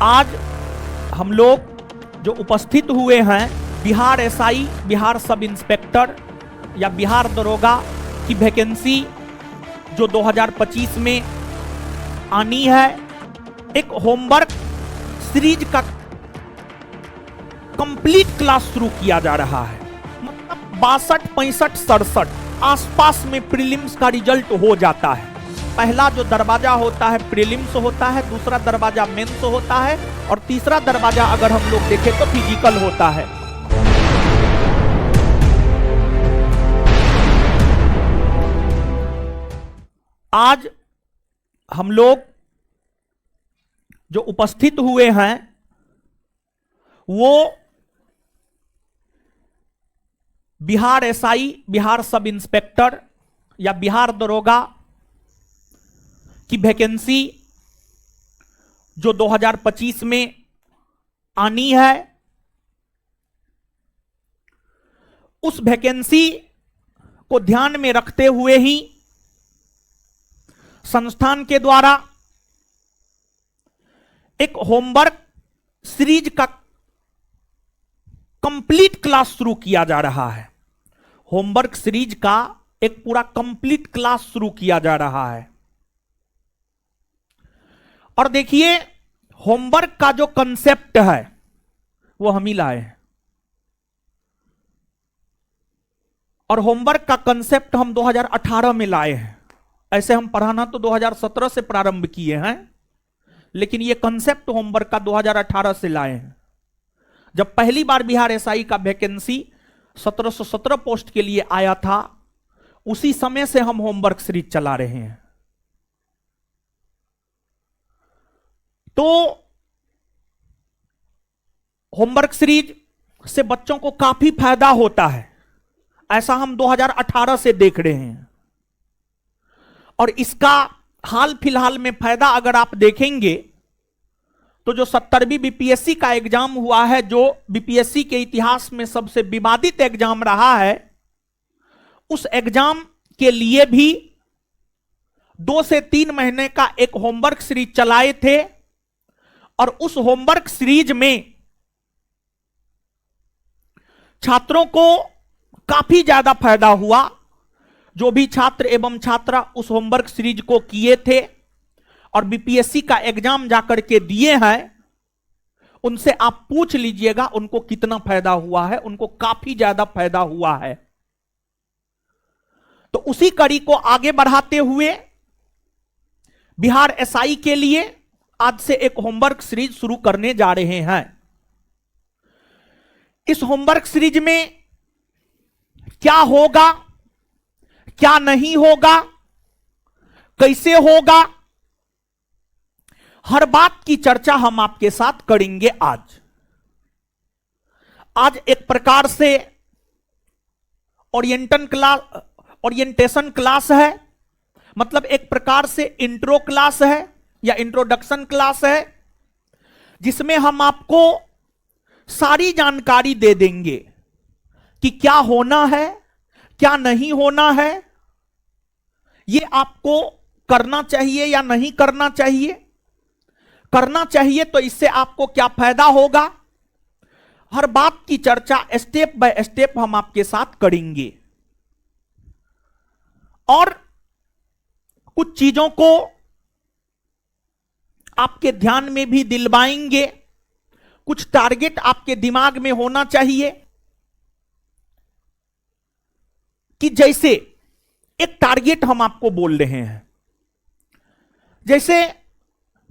आज हम लोग जो उपस्थित हुए हैं Bihar SI, Bihar sub inspector या बिहार दरोगा की वैकेंसी जो 2025 में आनी है, एक होमवर्क सीरीज का कंप्लीट क्लास शुरू किया जा रहा है। मतलब 62, 65, 67 आसपास में प्रीलिम्स का रिजल्ट हो जाता है। पहला जो दरवाजा होता है प्रीलिम्स होता है, दूसरा दरवाजा मेंस होता है और तीसरा दरवाजा अगर हम लोग देखें तो फिजिकल होता है। आज हम लोग जो उपस्थित हुए हैं वो Bihar SI, Bihar sub inspector या बिहार दरोगा की वैकेंसी जो 2025 में आनी है, उस वैकेंसी को ध्यान में रखते हुए ही संस्थान के द्वारा एक होमवर्क सीरीज का कंप्लीट क्लास शुरू किया जा रहा है। होमवर्क सीरीज का एक पूरा कंप्लीट क्लास शुरू किया जा रहा है। और देखिए, होमवर्क का जो कंसेप्ट है वो हम ही लाए हैं और होमवर्क का कंसेप्ट हम 2018 में लाए हैं। ऐसे हम पढ़ाना तो 2017 से प्रारंभ किए हैं, लेकिन ये कंसेप्ट होमवर्क का 2018 से लाए हैं। जब पहली बार बिहार एसआई का वैकेंसी 1717 पोस्ट के लिए आया था, उसी समय से हम होमवर्क सीरीज चला रहे हैं। तो होमवर्क सीरीज से बच्चों को काफी फायदा होता है, ऐसा हम 2018 से देख रहे हैं। और इसका हाल फिलहाल में फायदा अगर आप देखेंगे तो जो 70वीं बीपीएससी का एग्जाम हुआ है, जो बीपीएससी के इतिहास में सबसे विवादित एग्जाम रहा है, उस एग्जाम के लिए भी 2 से 3 महीने का एक होमवर्क सीरीज चलाए थे और उस होमवर्क सीरीज में छात्रों को काफी ज्यादा फायदा हुआ। जो भी छात्र एवं छात्रा उस होमवर्क सीरीज को किए थे और बीपीएससी का एग्जाम जाकर के दिए हैं, उनसे आप पूछ लीजिएगा उनको कितना फायदा हुआ है। उनको काफी ज्यादा फायदा हुआ है। तो उसी कड़ी को आगे बढ़ाते हुए बिहार एसआई के लिए आज से एक होमवर्क सीरीज शुरू करने जा रहे हैं। इस होमवर्क सीरीज में क्या होगा, क्या नहीं होगा, कैसे होगा, हर बात की चर्चा हम आपके साथ करेंगे। आज एक प्रकार से ओरिएंटेशन क्लास है, मतलब एक प्रकार से इंट्रो क्लास है या इंट्रोडक्शन क्लास है, जिसमें हम आपको सारी जानकारी दे देंगे कि क्या होना है, क्या नहीं होना है, ये आपको करना चाहिए या नहीं करना चाहिए, करना चाहिए तो इससे आपको क्या फायदा होगा। हर बात की चर्चा स्टेप बाय स्टेप हम आपके साथ करेंगे और कुछ चीजों को आपके ध्यान में भी दिलवाएंगे। कुछ टारगेट आपके दिमाग में होना चाहिए कि जैसे एक टारगेट हम आपको बोल रहे हैं, जैसे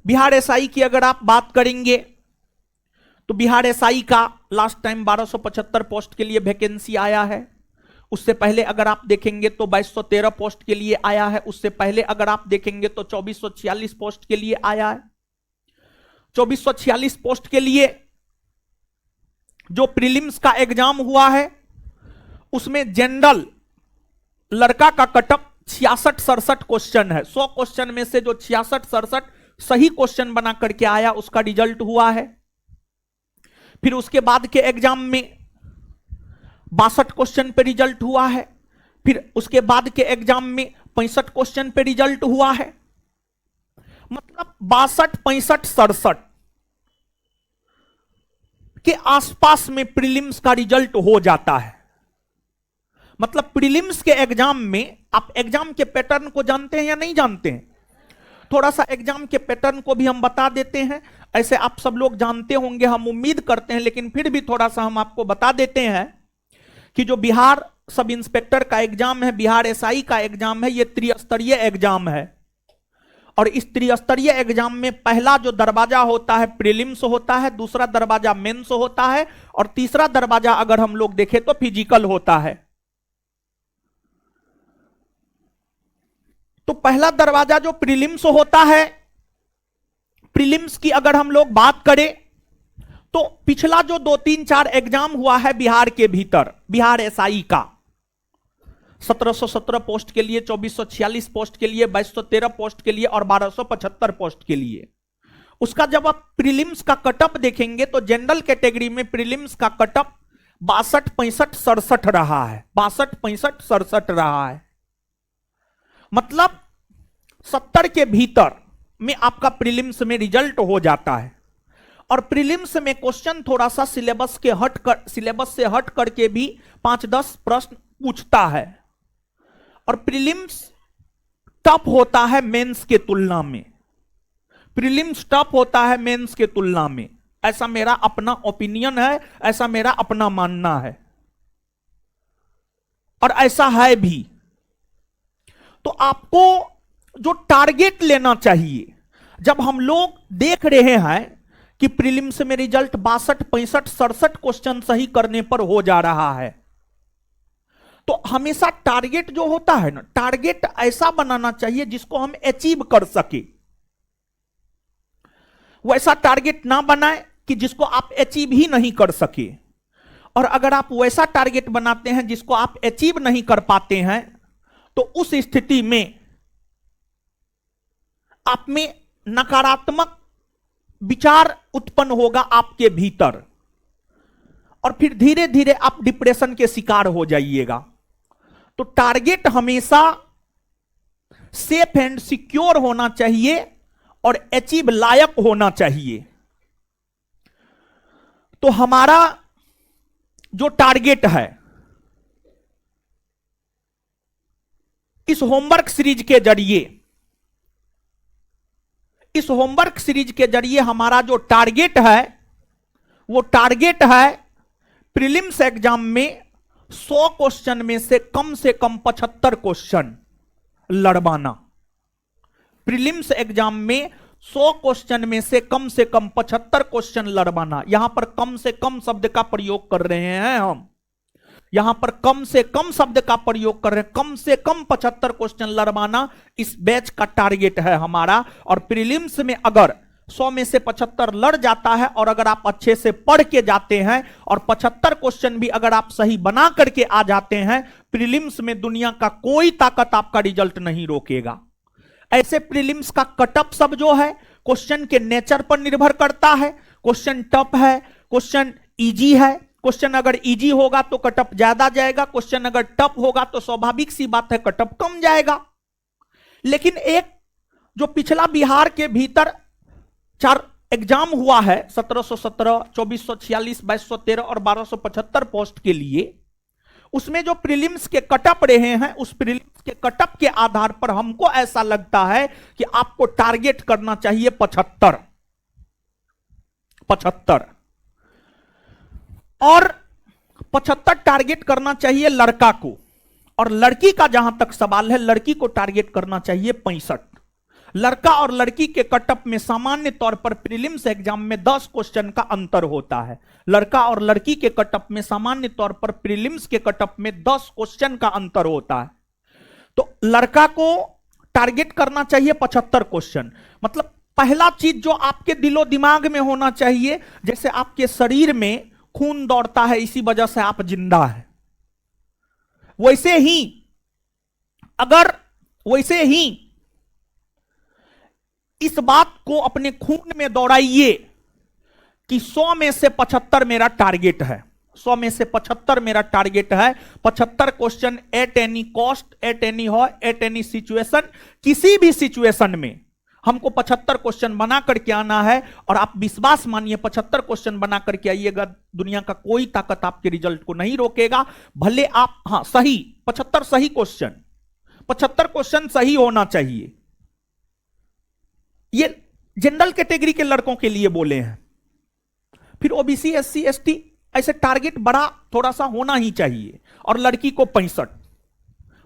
बिहार एसआई की अगर आप बात करेंगे तो बिहार एसआई का लास्ट टाइम 1275 पोस्ट के लिए वैकेंसी आया है। उससे पहले अगर आप देखेंगे तो 2213 पोस्ट के लिए आया है। उससे पहले अगर आप देखेंगे तो 2446 पोस्ट के लिए आया है। 2446 पोस्ट के लिए जो प्रीलिम्स का एग्जाम हुआ है, उसमें जनरल लड़का का कटअप 66-67 क्वेश्चन है। 100 क्वेश्चन में से जो 66-67 सही क्वेश्चन बना करके आया, उसका रिजल्ट हुआ है। फिर उसके बाद के एग्जाम में 62 क्वेश्चन पे रिजल्ट हुआ है। फिर उसके बाद के एग्जाम में 65 क्वेश्चन पे रिजल्ट हुआ है। मतलब 62, 65, 67 के आसपास में प्रीलिम्स का रिजल्ट हो जाता है। मतलब प्रीलिम्स के एग्जाम में आप एग्जाम के पैटर्न को जानते हैं या नहीं जानते हैं? थोड़ा सा एग्जाम के पैटर्न को भी हम बता देते हैं। ऐसे आप सब लोग जानते होंगे, हम उम्मीद करते हैं, लेकिन फिर भी थोड़ा सा हम आपको बता देते हैं कि जो बिहार सब इंस्पेक्टर का एग्जाम है, बिहार एसआई का एग्जाम है, ये त्रिस्तरीय एग्जाम है। और इस त्रिस्तरीय एग्जाम में पहला जो दरवाजा होता है प्रीलिम्स होता है, दूसरा दरवाजा मेंस होता है, और तीसरा दरवाजा अगर हम लोग देखें तो फिजिकल होता है। तो पहला दरवाजा जो प्रीलिम्स होता है, प्रीलिम्स की अगर हम लोग बात करें तो पिछला जो 2, 3, 4 एग्जाम हुआ है बिहार के भीतर, बिहार एसआई का 1717 पोस्ट के लिए, 2446 पोस्ट के लिए, 2213 पोस्ट के लिए और 1275 पोस्ट के लिए, उसका जब आप प्रीलिम्स का कटअप देखेंगे तो जनरल कैटेगरी में प्रीलिम्स का कटअप 62, 65, 67 रहा है। 62, 65, 67 रहा है। मतलब 70 के भीतर में आपका प्रीलिम्स में रिजल्ट हो जाता है। और प्रीलिम्स में क्वेश्चन थोड़ा सा सिलेबस से हट करके भी 5-10 प्रश्न पूछता है। और प्रीलिम्स टफ होता है मेंस के तुलना में। प्रीलिम्स टफ होता है मेंस के तुलना में। ऐसा मेरा अपना ओपिनियन है, ऐसा मेरा अपना मानना है, और ऐसा है भी। तो आपको जो टारगेट लेना चाहिए, जब हम लोग देख रहे हैं कि प्रीलिम्स में रिजल्ट 62, 65, 67 क्वेश्चन सही करने पर हो जा रहा है, तो हमेशा टारगेट जो होता है ना, टारगेट ऐसा बनाना चाहिए जिसको हम अचीव कर सके। वैसा टारगेट ना बनाए कि जिसको आप अचीव ही नहीं कर सके। और अगर आप वैसा टारगेट बनाते हैं जिसको आप अचीव नहीं कर पाते हैं, तो उस स्थिति में आप में नकारात्मक विचार उत्पन्न होगा आपके भीतर, और फिर धीरे धीरे आप डिप्रेशन के शिकार हो जाइएगा। तो टारगेट हमेशा सेफ एंड सिक्योर होना चाहिए और अचीव लायक होना चाहिए। तो हमारा जो टारगेट है, इस होमवर्क सीरीज के जरिए, इस होमवर्क सीरीज के जरिए हमारा जो टारगेट है, वो टारगेट है प्रीलिम्स एग्जाम में 100 क्वेश्चन में से कम 75 क्वेश्चन लड़वाना। प्रीलिम्स एग्जाम में 100 क्वेश्चन में से कम 75 क्वेश्चन लड़वाना। यहां पर कम से कम शब्द का प्रयोग कर रहे हैं हम, यहां पर कम से कम शब्द का प्रयोग कर रहे हैं। कम से कम 75 क्वेश्चन लड़वाना इस बैच का टारगेट है हमारा। और प्रीलिम्स में अगर 100 में से 75 लड़ जाता है, और अगर आप अच्छे से पढ़ के जाते हैं और 75 क्वेश्चन भी अगर आप सही बना करके आ जाते हैं, प्रीलिम्स में दुनिया का कोई ताकत आपका रिजल्ट नहीं रोकेगा। ऐसे प्रीलिम्स का कटअप सब जो है क्वेश्चन के नेचर पर निर्भर करता है। क्वेश्चन टफ है, क्वेश्चन इजी है। क्वेश्चन अगर इजी होगा तो कटअप ज्यादा जाएगा, क्वेश्चन अगर टफ होगा तो स्वाभाविक सी बात है कटअप कम जाएगा। लेकिन एक जो पिछला बिहार के भीतर 4 एग्जाम हुआ है, 1717, 2446, 2213 और 1275 पोस्ट के लिए, उसमें जो प्रीलिम्स के कटअप रहे हैं, उस प्रीलिम्स के कटअप के आधार पर हमको ऐसा लगता है कि आपको टारगेट करना चाहिए 75 और 75 टारगेट करना चाहिए लड़का को। और लड़की का जहां तक सवाल है, लड़की को टारगेट करना चाहिए 65। लड़का और लड़की के कटअप में सामान्य तौर पर प्रीलिम्स एग्जाम में 10 क्वेश्चन का अंतर होता है। लड़का और लड़की के कटअप में सामान्य तौर पर प्रीलिम्स के कटअप में 10 क्वेश्चन का अंतर होता है। तो लड़का को टारगेट करना चाहिए 75 क्वेश्चन। मतलब पहला चीज जो आपके दिलो दिमाग में होना चाहिए, जैसे आपके शरीर में खून दौड़ता है, इसी वजह से आप जिंदा है, वैसे ही इस बात को अपने खून में दौड़ाइए कि 100 में से 75 मेरा टारगेट है। 100 में से 75 मेरा टारगेट है। 75 question at any cost, at any हो, एट एनी सिचुएशन, किसी भी सिचुएशन में हमको 75 क्वेश्चन बना करके आना है, और आप विश्वास मानिए 75 क्वेश्चन बना करके आइएगा, दुनिया का कोई ताकत आपके रिजल्ट को नहीं रोकेगा। भले आप, हाँ सही 75 सही क्वेश्चन, 75 क्वेश्चन सही होना चाहिए। ये जनरल कैटेगरी के लड़कों के लिए बोले हैं। फिर ओबीसी, एससी, एसटी, ऐसे टारगेट बड़ा थोड़ा सा होना ही चाहिए, और लड़की को 65।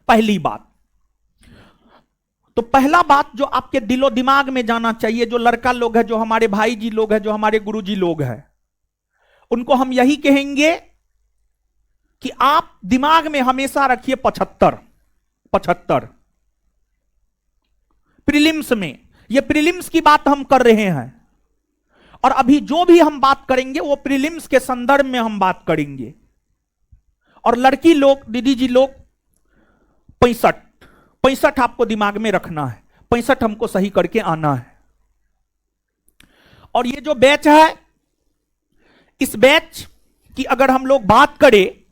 पहली बात तो पहला बात जो आपके दिलो दिमाग में जाना चाहिए, जो लड़का लोग है, जो हमारे भाई जी लोग हैं, जो हमारे गुरुजी लोग हैं, उनको हम यही कहेंगे कि आप दिमाग में हमेशा रखिए 75। 75 प्रीलिम्स में, ये प्रीलिम्स की बात हम कर रहे हैं, और अभी जो भी हम बात करेंगे वो प्रीलिम्स के संदर्भ में हम बात करेंगे। और लड़की लोग, दीदी जी लोग 65 65 आपको दिमाग में रखना है, 65 हमको सही करके आना है। और ये जो बैच है, इस बैच की अगर हम लोग बात करें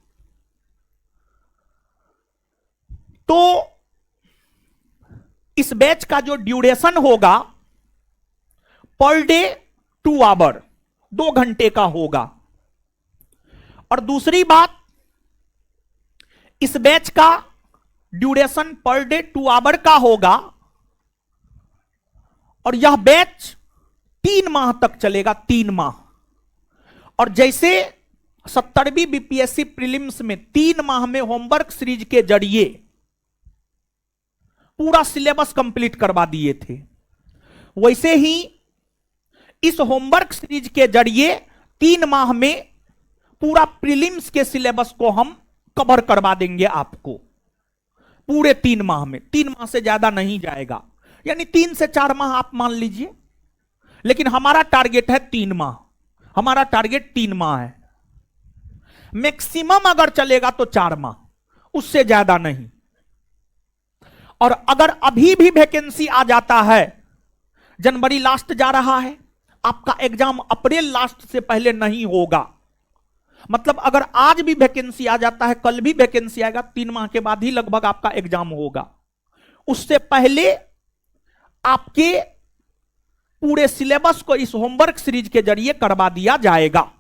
तो इस बैच का जो ड्यूरेशन होगा पर डे 2 आवर, 2 घंटे का होगा। और दूसरी बात, इस बैच का ड्यूरेशन पर डे 2 आवर का होगा, और यह बैच 3 माह तक चलेगा, 3 माह। और जैसे 70वीं बीपीएससी प्रीलिम्स में 3 माह में होमवर्क सीरीज के जरिए पूरा सिलेबस कंप्लीट करवा दिए थे, वैसे ही इस होमवर्क सीरीज के जरिए 3 माह में पूरा प्रीलिम्स के सिलेबस को हम कवर करवा देंगे आपको, पूरे 3 माह में। 3 माह से ज्यादा नहीं जाएगा, यानी 3 से 4 माह आप मान लीजिए, लेकिन हमारा टारगेट है 3 माह। हमारा टारगेट 3 माह है, मैक्सिमम अगर चलेगा तो 4 माह, उससे ज्यादा नहीं। और अगर अभी भी वैकेंसी आ जाता है, जनवरी लास्ट जा रहा है, आपका एग्जाम अप्रैल लास्ट से पहले नहीं होगा। मतलब अगर आज भी वैकेंसी आ जाता है, कल भी वैकेंसी आएगा, 3 माह के बाद ही लगभग आपका एग्जाम होगा। उससे पहले आपके पूरे सिलेबस को इस होमवर्क सीरीज के जरिए करवा दिया जाएगा।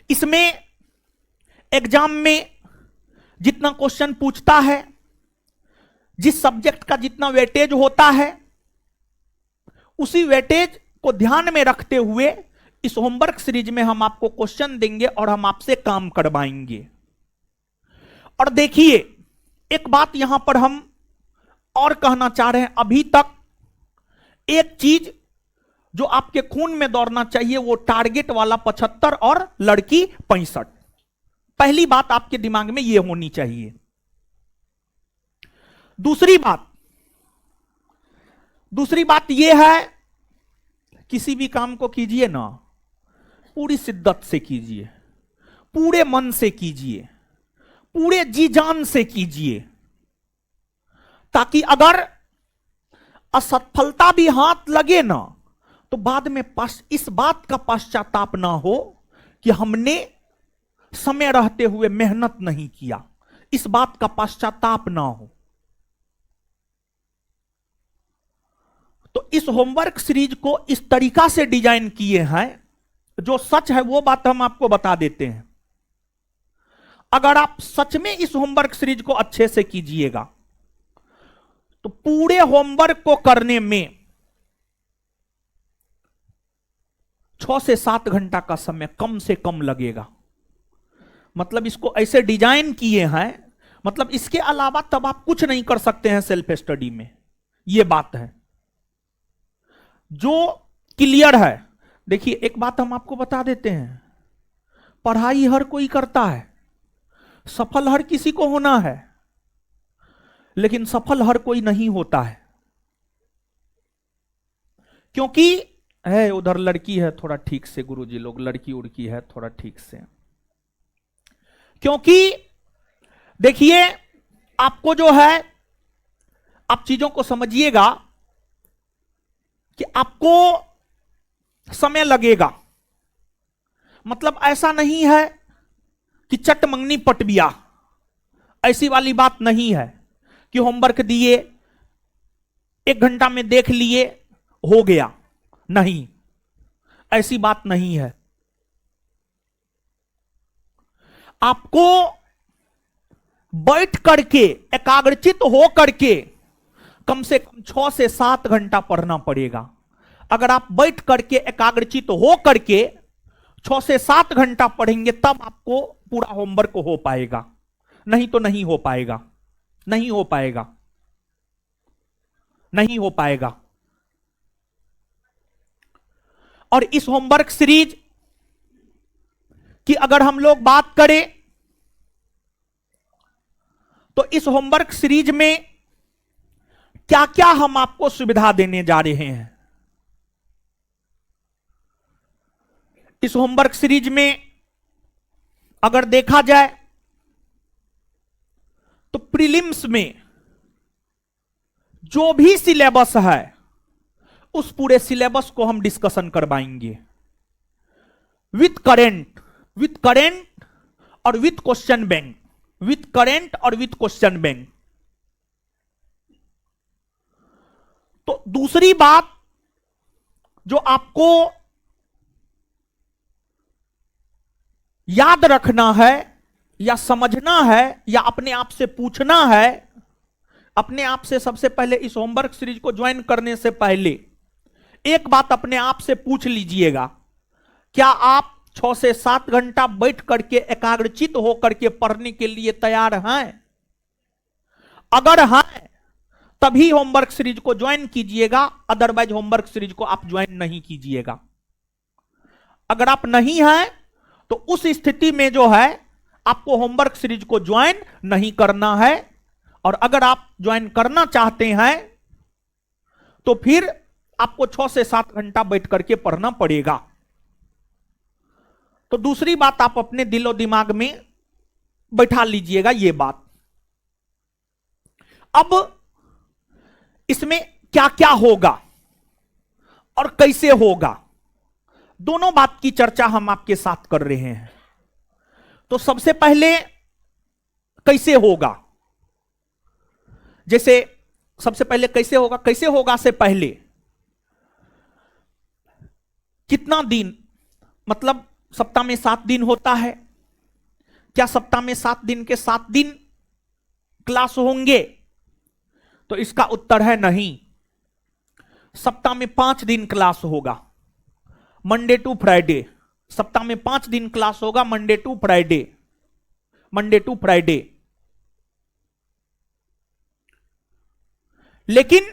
इसमें एग्जाम में जितना क्वेश्चन पूछता है, जिस सब्जेक्ट का जितना वेटेज होता है, उसी वेटेज को ध्यान में रखते हुए इस होमवर्क सीरीज में हम आपको क्वेश्चन देंगे और हम आपसे काम करवाएंगे। और देखिए, एक बात यहां पर हम और कहना चाह रहे हैं, अभी तक एक चीज जो आपके खून में दौड़ना चाहिए वो टारगेट वाला 75 और लड़की 65। पहली बात आपके दिमाग में यह होनी चाहिए। दूसरी बात यह है, किसी भी काम को कीजिए ना, पूरी शिद्दत से कीजिए, पूरे मन से कीजिए, पूरे जी जान से कीजिए, ताकि अगर असफलता भी हाथ लगे ना तो बाद में इस बात का पश्चाताप ना हो कि हमने समय रहते हुए मेहनत नहीं किया, इस बात का पश्चाताप ना हो। तो इस होमवर्क सीरीज को इस तरीका से डिजाइन किए हैं, जो सच है वो बात हम आपको बता देते हैं। अगर आप सच में इस होमवर्क सीरीज को अच्छे से कीजिएगा तो पूरे होमवर्क को करने में 6 से 7 घंटा का समय कम से कम लगेगा। मतलब इसको ऐसे डिजाइन किए हैं, मतलब इसके अलावा तब आप कुछ नहीं कर सकते हैं सेल्फ स्टडी में, यह बात है जो क्लियर है। देखिए, एक बात हम आपको बता देते हैं, पढ़ाई हर कोई करता है, सफल हर किसी को होना है, लेकिन सफल हर कोई नहीं होता है। क्योंकि है उधर लड़की है, थोड़ा ठीक से गुरुजी लोग, लड़की उड़की है थोड़ा ठीक से। क्योंकि देखिए, आपको जो है, आप चीजों को समझिएगा कि आपको समय लगेगा। मतलब ऐसा नहीं है कि चट मंगनी पट बिया, ऐसी वाली बात नहीं है कि होमवर्क दिए, 1 घंटा में देख लिए हो गया, नहीं, ऐसी बात नहीं है। आपको बैठ करके एकाग्रचित हो करके कम से कम 6 से 7 घंटा पढ़ना पड़ेगा। अगर आप बैठ करके एकाग्रचित हो करके 6 से 7 घंटा पढ़ेंगे तब आपको पूरा होमवर्क हो पाएगा, नहीं तो नहीं हो पाएगा, नहीं हो पाएगा, नहीं हो पाएगा। और इस होमवर्क सीरीज की अगर हम लोग बात करें तो इस होमवर्क सीरीज में क्या क्या हम आपको सुविधा देने जा रहे हैं। इस होमवर्क सीरीज में अगर देखा जाए तो प्रीलिम्स में जो भी सिलेबस है उस पूरे सिलेबस को हम डिस्कशन करवाएंगे विथ करेंट और with question bank, with current और विथ क्वेश्चन बैंक। तो दूसरी बात जो आपको याद रखना है या समझना है या अपने आप से पूछना है, अपने आप से सबसे पहले इस होमवर्क सीरीज को ज्वाइन करने से पहले एक बात अपने आप से पूछ लीजिएगा, क्या आप 6 से 7 घंटा बैठ करके एकाग्रचित होकर के पढ़ने के लिए तैयार हैं? अगर हैं तभी होमवर्क सीरीज को ज्वाइन कीजिएगा, अदरवाइज होमवर्क सीरीज को आप ज्वाइन नहीं कीजिएगा। अगर आप नहीं हैं तो उस स्थिति में जो है आपको होमवर्क सीरीज को ज्वाइन नहीं करना है। और अगर आप ज्वाइन करना चाहते हैं तो फिर आपको 6 से 7 घंटा बैठ करके पढ़ना पड़ेगा। तो दूसरी बात आप अपने दिलो दिमाग में बैठा लीजिएगा ये बात। अब इसमें क्या क्या होगा और कैसे होगा, दोनों बात की चर्चा हम आपके साथ कर रहे हैं। तो सबसे पहले कैसे होगा, जैसे सबसे पहले कैसे होगा से पहले कितना दिन, मतलब सप्ताह में 7 दिन होता है, क्या सप्ताह में 7 दिन के 7 दिन क्लास होंगे? तो इसका उत्तर है नहीं। सप्ताह में 5 दिन क्लास होगा, मंडे टू फ्राइडे। सप्ताह में 5 दिन क्लास होगा, Monday to Friday, Monday to Friday. लेकिन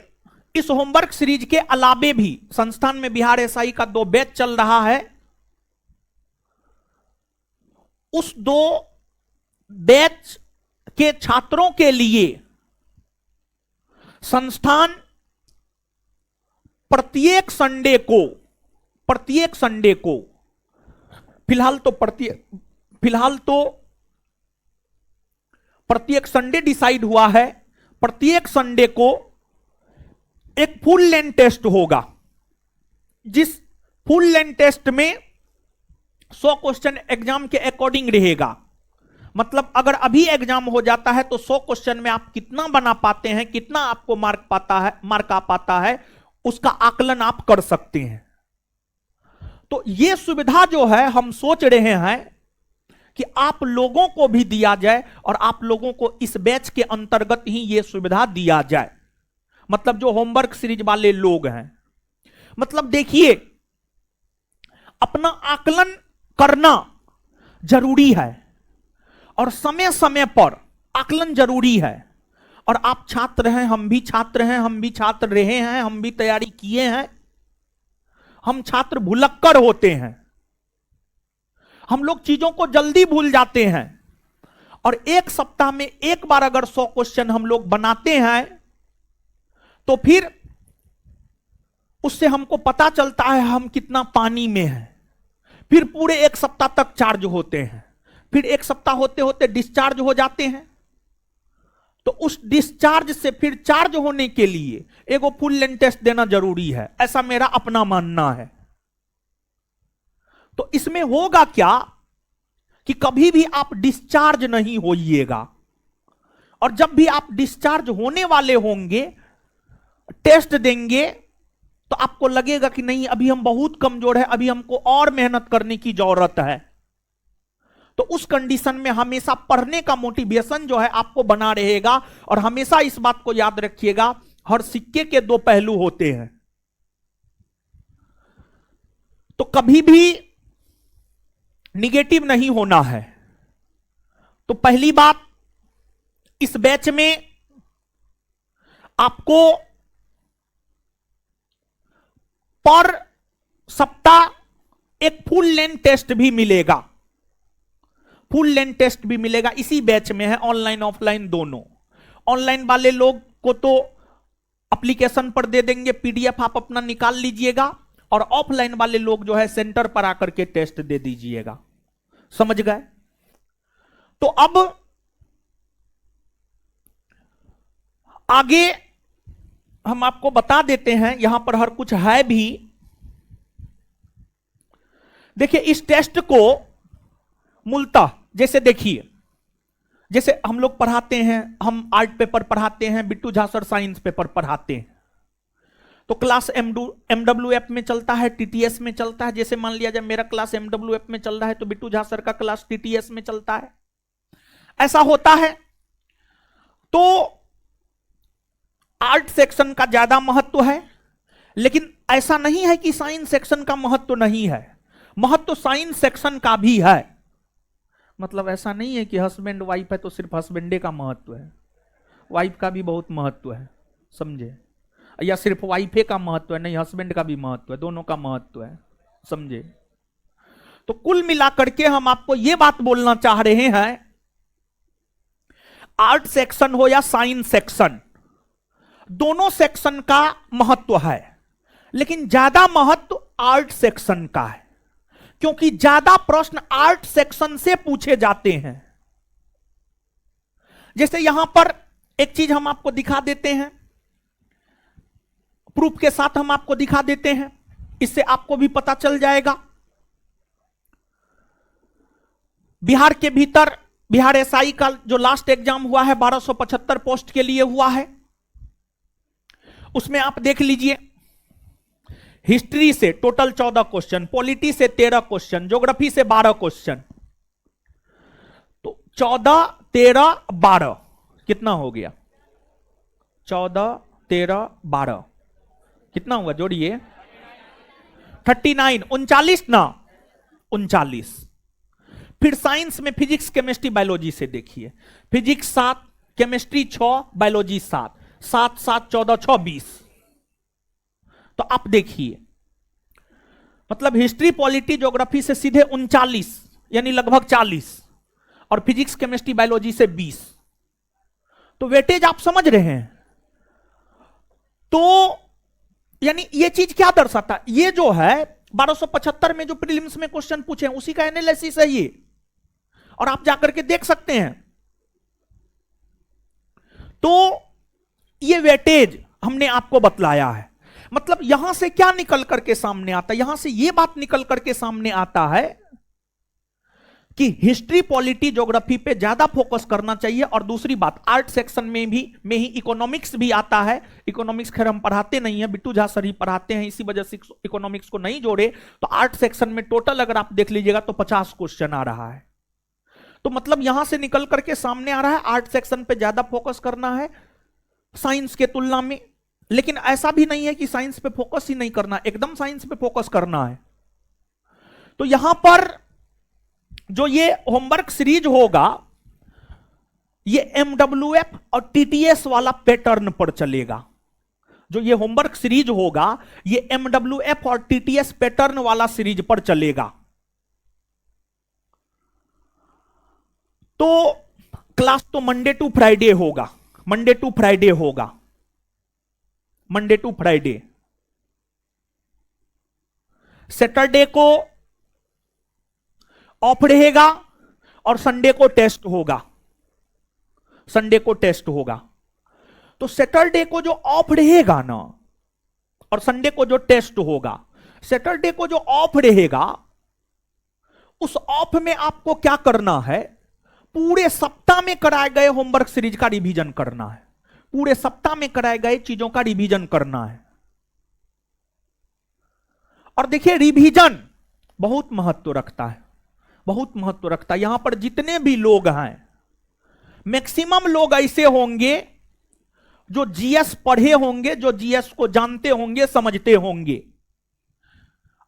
इस होमवर्क सीरीज के अलावे भी संस्थान में बिहार एसआई का 2 बैच चल रहा है। उस 2 बैच के छात्रों के लिए संस्थान प्रत्येक संडे को फिलहाल तो प्रत्येक संडे डिसाइड हुआ है, प्रत्येक संडे को एक फुल लेंथ टेस्ट होगा, जिस फुल लेंथ टेस्ट में 100 क्वेश्चन एग्जाम के अकॉर्डिंग रहेगा। मतलब अगर अभी एग्जाम हो जाता है तो 100 क्वेश्चन में आप कितना बना पाते हैं, कितना आपको मार्क आ पाता है, उसका आकलन आप कर सकते हैं। तो यह सुविधा जो है हम सोच रहे हैं कि आप लोगों को भी दिया जाए और आप लोगों को इस बैच के अंतर्गत ही यह सुविधा दिया जाए। मतलब जो होमवर्क सीरीज वाले लोग हैं, मतलब देखिए अपना आकलन करना जरूरी है और समय समय पर आकलन जरूरी है। और आप छात्र हैं, हम भी छात्र हैं, हम भी छात्र रहे हैं, हम भी तैयारी किए हैं। हम छात्र भुलक्कड़ होते हैं, हम लोग चीजों को जल्दी भूल जाते हैं। और एक सप्ताह में एक बार अगर 100 क्वेश्चन हम लोग बनाते हैं तो फिर उससे हमको पता चलता है हम कितना पानी में हैं। फिर पूरे एक सप्ताह तक चार्ज होते हैं, फिर एक सप्ताह होते होते डिस्चार्ज हो जाते हैं। तो उस डिस्चार्ज से फिर चार्ज होने के लिए एगो फुल लेंथ टेस्ट देना जरूरी है, ऐसा मेरा अपना मानना है। तो इसमें होगा क्या कि कभी भी आप डिस्चार्ज नहीं होइएगा, और जब भी आप डिस्चार्ज होने वाले होंगे टेस्ट देंगे तो आपको लगेगा कि नहीं अभी हम बहुत कमजोर है, अभी हमको और मेहनत करने की जरूरत है। तो उस कंडीशन में हमेशा पढ़ने का मोटिवेशन जो है आपको बना रहेगा। और हमेशा इस बात को याद रखिएगा, हर सिक्के के दो पहलू होते हैं। तो कभी भी निगेटिव नहीं होना है। तो पहली बात, इस बैच में आपको पर सप्ताह एक फुल लेंथ टेस्ट भी मिलेगा। फुल लेंथ टेस्ट भी मिलेगा, इसी बैच में है, ऑनलाइन ऑफलाइन दोनों। ऑनलाइन वाले लोग को तो एप्लीकेशन पर दे देंगे, पीडीएफ आप अपना निकाल लीजिएगा, और ऑफलाइन वाले लोग जो है सेंटर पर आकर के टेस्ट दे दीजिएगा। समझ गए? तो अब आगे हम आपको बता देते हैं, यहां पर हर कुछ है भी। देखिए इस टेस्ट को मूलतः जैसे देखिए, जैसे हम लोग पढ़ाते हैं, हम आर्ट पेपर पढ़ाते हैं, Bittu Jha sir science paper पढ़ाते हैं, तो क्लास एमडब्ल्यूएफ में चलता है, टीटीएस में चलता है। जैसे मान लिया जाए मेरा क्लास एमडब्ल्यूएफ में चल रहा है तो बिट्टू झा सर का क्लास टीटीएस में चलता है, ऐसा होता है। तो आर्ट सेक्शन का ज्यादा महत्व है, लेकिन ऐसा नहीं है कि साइंस सेक्शन का महत्व नहीं है, महत्व साइंस सेक्शन का भी है। मतलब ऐसा नहीं है कि हस्बैंड वाइफ है तो सिर्फ हस्बैंडे का महत्व है, वाइफ का भी बहुत महत्व है, समझे? या सिर्फ वाइफे का महत्व है, नहीं, हस्बैंड का भी महत्व है, दोनों का महत्व है, समझे? तो कुल मिलाकर के हम आपको यह बात बोलना चाह रहे हैं, आर्ट सेक्शन हो या साइंस सेक्शन, दोनों सेक्शन का महत्व है, लेकिन ज्यादा महत्व आर्ट सेक्शन का है, क्योंकि ज्यादा प्रश्न आर्ट सेक्शन से पूछे जाते हैं। जैसे यहां पर एक चीज हम आपको दिखा देते हैं, प्रूफ के साथ हम आपको दिखा देते हैं, इससे आपको भी पता चल जाएगा। बिहार के भीतर बिहार एसआई का जो लास्ट एग्जाम हुआ है 1275 पोस्ट के लिए हुआ है, उसमें आप देख लीजिए, हिस्ट्री से टोटल 14 क्वेश्चन, पॉलिटी से 13 क्वेश्चन, ज्योग्राफी से 12 क्वेश्चन, तो 14 13 12 कितना हो गया? 14 13 12 कितना हुआ? जोड़िए, 39 39 ना, 39। फिर साइंस में फिजिक्स केमिस्ट्री बायोलॉजी से देखिए, फिजिक्स 7, केमिस्ट्री 6, बायोलॉजी 7, 7 7 14 6 20। तो आप देखिए, मतलब हिस्ट्री पॉलिटी ज्योग्राफी से सीधे 39 यानी लगभग 40, और फिजिक्स केमिस्ट्री बायोलॉजी से 20। तो वेटेज आप समझ रहे हैं? तो यानी ये चीज क्या दर्शाता है? ये जो है 1275 में जो प्रीलिम्स में क्वेश्चन पूछे हैं उसी का एनालिसिस है ये, और आप जाकर के देख सकते हैं। तो ये वेटेज हमने आपको बतलाया है। मतलब यहां से क्या निकल करके सामने आता है? यहां से ये बात निकल करके सामने आता है कि हिस्ट्री पॉलिटी ज्योग्राफी पे ज्यादा फोकस करना चाहिए। और दूसरी बात, आर्ट सेक्शन में ही इकोनॉमिक्स भी आता है। इकोनॉमिक्स खैर हम पढ़ाते नहीं है, बिट्टू झा सर ही पढ़ाते हैं, इसी वजह से इकोनॉमिक्स को नहीं जोड़े। तो आर्ट सेक्शन में टोटल अगर आप देख लीजिएगा तो 50 क्वेश्चन आ रहा है। तो मतलब यहां से निकल करके सामने आ रहा है आर्ट सेक्शन पे ज्यादा फोकस करना है साइंस के तुलना में। लेकिन ऐसा भी नहीं है कि साइंस पे फोकस ही नहीं करना, एकदम साइंस पे फोकस करना है। तो यहां पर जो ये होमवर्क सीरीज होगा, ये एमडब्ल्यूएफ और टीटीएस वाला पैटर्न पर चलेगा। जो ये होमवर्क सीरीज होगा ये एमडब्ल्यूएफ और टीटीएस पैटर्न वाला सीरीज पर चलेगा। तो क्लास तो मंडे टू फ्राइडे होगा, मंडे टू फ्राइडे होगा, मंडे टू फ्राइडे। सैटरडे को ऑफ रहेगा और संडे को टेस्ट होगा, संडे को टेस्ट होगा। तो सैटरडे को जो ऑफ रहेगा ना और संडे को जो टेस्ट होगा, सैटरडे को जो ऑफ रहेगा उस ऑफ में आपको क्या करना है? पूरे सप्ताह में कराए गए होमवर्क सीरीज का रिवीजन करना है। पूरे सप्ताह में कराए गए चीजों का रिवीजन करना है। और देखिए रिवीजन बहुत महत्व रखता है, बहुत महत्व रखता है। यहां पर जितने भी लोग हैं, मैक्सिमम लोग ऐसे होंगे जो जीएस पढ़े होंगे, जो जीएस को जानते होंगे, समझते होंगे।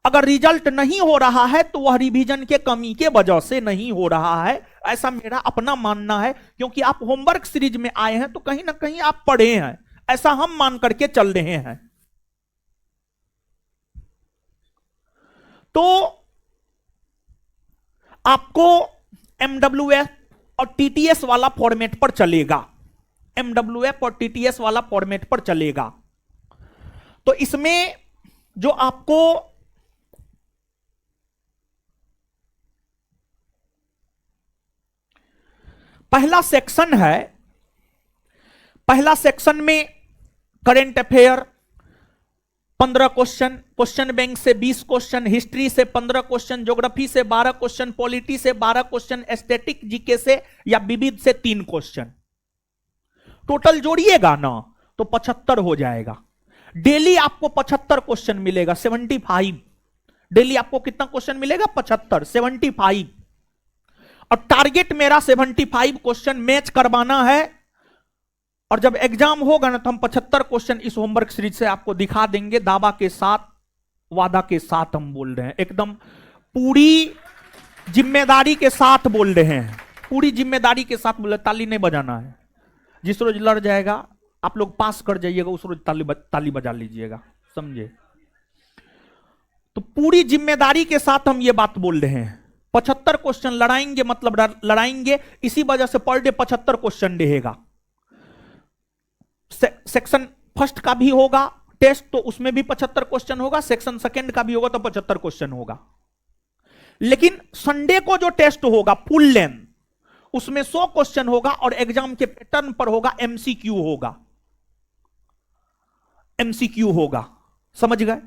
अगर रिजल्ट नहीं हो रहा है तो वह रिवीजन के कमी के वजह से नहीं हो रहा है, ऐसा मेरा अपना मानना है। क्योंकि आप होमवर्क सीरीज में आए हैं तो कहीं ना कहीं आप पढ़े हैं, ऐसा हम मान करके चल रहे हैं। तो आपको एमडब्ल्यूएफ और टीटीएस वाला फॉर्मेट पर चलेगा, एमडब्ल्यूएफ और टीटीएस वाला फॉर्मेट पर चलेगा। तो इसमें जो आपको पहला सेक्शन है, पहला सेक्शन में current affair 15 question, question bank से 20 क्वेश्चन, हिस्ट्री से 15 क्वेश्चन, ज्योग्राफी से 12 क्वेश्चन, पॉलिटी से 12 क्वेश्चन, एस्थेटिक जीके से या विविध से 3 क्वेश्चन। टोटल जोड़िएगा ना तो 75 हो जाएगा। डेली आपको 75 क्वेश्चन मिलेगा, 75। डेली आपको कितना क्वेश्चन मिलेगा? 75, 75। और टारगेट मेरा 75 क्वेश्चन मैच करवाना है। और जब एग्जाम होगा ना तो हम 75 क्वेश्चन इस होमवर्क सीरीज से आपको दिखा देंगे, दावा के साथ, वादा के साथ हम बोल रहे हैं, एकदम पूरी जिम्मेदारी के साथ बोल रहे हैं, पूरी जिम्मेदारी के साथ बोल रहे। ताली नहीं बजाना है, जिस रोज लड़ जाएगा आप लोग पास कर जाइएगा, उस रोज ताली बजा लीजिएगा, समझे? तो पूरी जिम्मेदारी के साथ हम ये बात बोल रहे हैं। 75 क्वेश्चन लड़ाएंगे, मतलब लड़ाएंगे, इसी वजह से पर डे 75 क्वेश्चन रहेगा। सेक्शन फर्स्ट का भी होगा टेस्ट तो उसमें भी 75 क्वेश्चन होगा, सेक्शन सेकंड का भी होगा तो 75 क्वेश्चन होगा। लेकिन संडे को जो टेस्ट होगा फुल लेंथ, उसमें 100 क्वेश्चन होगा और एग्जाम के पैटर्न पर होगा, एमसीक्यू होगा, एमसीक्यू होगा। समझ गए?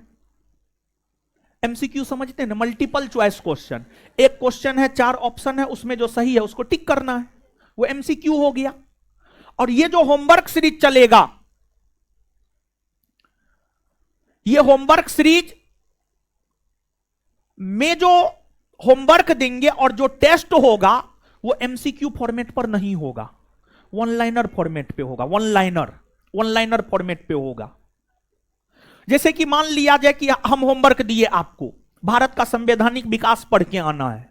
एमसीक्यू समझते हैं ना? Multiple choice question. एक क्वेश्चन है, 4 ऑप्शन है, उसमें जो सही है उसको टिक करना है, वो एमसीक्यू हो गया। और ये जो होमवर्क सीरीज चलेगा, ये होमवर्क सीरीज में जो होमवर्क देंगे और जो टेस्ट होगा वो एमसीक्यू फॉर्मेट पर नहीं होगा, वन लाइनर फॉर्मेट पे होगा, वन लाइनर फॉर्मेट पे होगा। जैसे कि मान लिया जाए कि हम होमवर्क दिए आपको, भारत का संवैधानिक विकास पढ़ के आना है,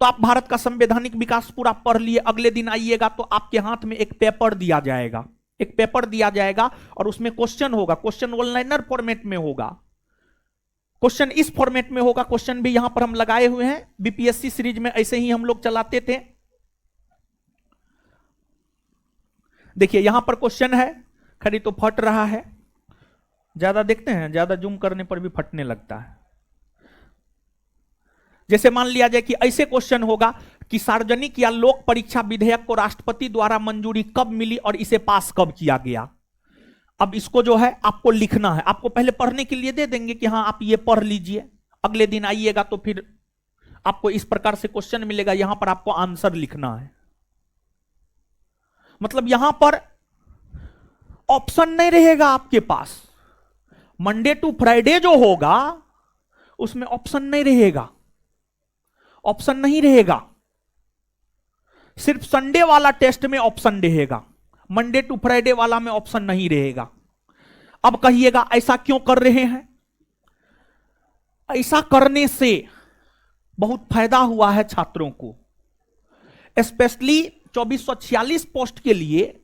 तो आप भारत का संवैधानिक विकास पूरा पढ़ लिए, अगले दिन आइएगा तो आपके हाथ में एक पेपर दिया जाएगा, एक पेपर दिया जाएगा और उसमें क्वेश्चन होगा। क्वेश्चन वन लाइनर फॉर्मेट में होगा, क्वेश्चन इस फॉर्मेट में होगा। क्वेश्चन भी यहां पर हम लगाए हुए हैं, बीपीएससी सीरीज में ऐसे ही हम लोग चलाते थे। देखिए यहां पर क्वेश्चन है, खरी तो फट रहा है, ज्यादा देखते हैं, ज्यादा जूम करने पर भी फटने लगता है। जैसे मान लिया जाए कि ऐसे क्वेश्चन होगा कि सार्वजनिक या लोक परीक्षा विधेयक को राष्ट्रपति द्वारा मंजूरी कब मिली और इसे पास कब किया गया। अब इसको जो है आपको लिखना है, आपको पहले पढ़ने के लिए दे देंगे कि हाँ आप ये पढ़ लीजिए, अगले दिन आइएगा तो फिर आपको इस प्रकार से क्वेश्चन मिलेगा, यहां पर आपको आंसर लिखना है। मतलब यहां पर ऑप्शन नहीं रहेगा आपके पास। मंडे टू फ्राइडे जो होगा उसमें ऑप्शन नहीं रहेगा, ऑप्शन नहीं रहेगा। सिर्फ संडे वाला टेस्ट में ऑप्शन रहेगा, मंडे टू फ्राइडे वाला में ऑप्शन नहीं रहेगा। अब कहिएगा ऐसा क्यों कर रहे हैं? ऐसा करने से बहुत फायदा हुआ है छात्रों को, स्पेशली 2446 पोस्ट के लिए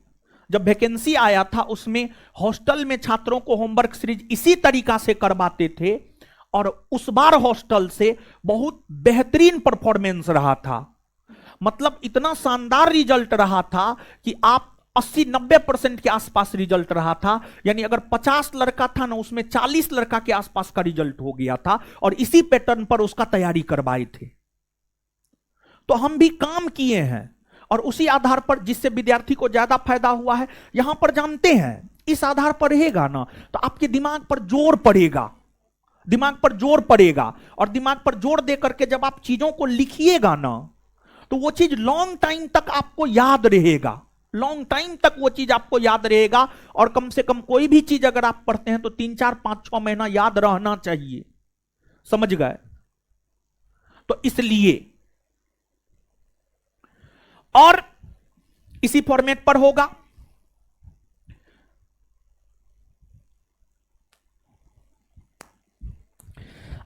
जब वैकेंसी आया था, उसमें हॉस्टल में छात्रों को होमवर्क सीरीज इसी तरीका से करवाते थे और उस बार हॉस्टल से बहुत बेहतरीन परफॉर्मेंस रहा था। मतलब इतना शानदार रिजल्ट रहा था कि आप 80-90% के आसपास रिजल्ट रहा था। यानी अगर 50 लड़का था ना, उसमें 40 लड़का के आसपास का रिजल्ट हो गया था और इसी पैटर्न पर उसका तैयारी करवाए थे। तो हम भी काम किए हैं और उसी आधार पर जिससे विद्यार्थी को ज्यादा फायदा हुआ है, यहां पर जानते हैं इस आधार पर रहेगा ना तो आपके दिमाग पर जोर पड़ेगा, दिमाग पर जोर पड़ेगा। और दिमाग पर जोर दे करके जब आप चीजों को लिखिएगा ना तो वो चीज लॉन्ग टाइम तक आपको याद रहेगा, लॉन्ग टाइम तक वो चीज आपको याद रहेगा। और कम से कम कोई भी चीज अगर आप पढ़ते हैं तो 3, 4, 5, 6 महीना याद रहना चाहिए, समझ गए। तो इसलिए और इसी फॉर्मेट पर होगा।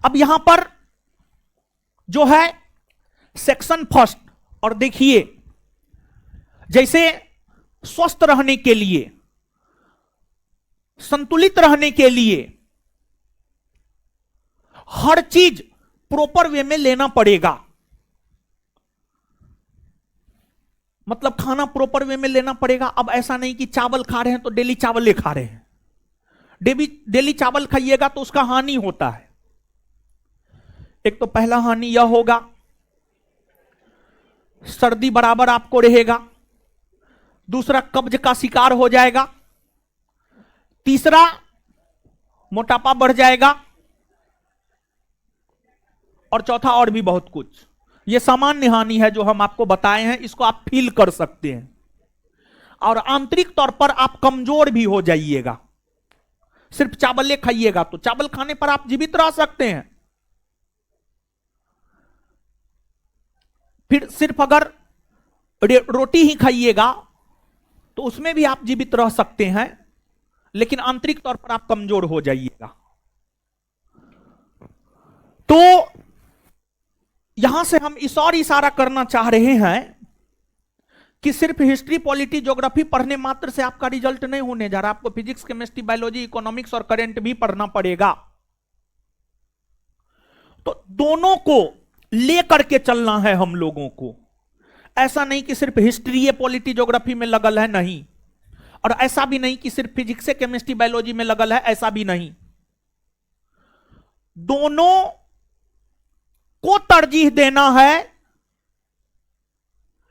अब यहां पर जो है सेक्शन फर्स्ट, और देखिए जैसे स्वस्थ रहने के लिए, संतुलित रहने के लिए हर चीज प्रॉपर वे में लेना पड़ेगा। मतलब खाना प्रॉपर वे में लेना पड़ेगा। अब ऐसा नहीं कि चावल खा रहे हैं तो डेली चावल खा रहे हैं। डेली चावल खाइएगा तो उसका हानि होता है। एक तो पहला हानि यह होगा, सर्दी बराबर आपको रहेगा। दूसरा, कब्ज का शिकार हो जाएगा। तीसरा, मोटापा बढ़ जाएगा। और चौथा, और भी बहुत कुछ। यह सामान्य हानि है जो हम आपको बताए हैं, इसको आप फील कर सकते हैं। और आंतरिक तौर पर आप कमजोर भी हो जाइएगा। सिर्फ चावल खाइएगा तो चावल खाने पर आप जीवित रह सकते हैं। फिर सिर्फ अगर रोटी ही खाइएगा तो उसमें भी आप जीवित रह सकते हैं, लेकिन आंतरिक तौर पर आप कमजोर हो जाइएगा। तो यहां से हम इस और इशारा करना चाह रहे हैं कि सिर्फ हिस्ट्री, पॉलिटी, ज्योग्राफी पढ़ने मात्र से आपका रिजल्ट नहीं होने जा रहा। आपको फिजिक्स, केमिस्ट्री, बायोलॉजी, इकोनॉमिक्स और करंट भी पढ़ना पड़ेगा। तो दोनों को लेकर के चलना है हम लोगों को। ऐसा नहीं कि सिर्फ हिस्ट्री, पॉलिटी, ज्योग्राफी में लगल है, नहीं। और ऐसा भी नहीं कि सिर्फ फिजिक्स, केमिस्ट्री, बायोलॉजी में लगल है, ऐसा भी नहीं। दोनों को तरजीह देना है।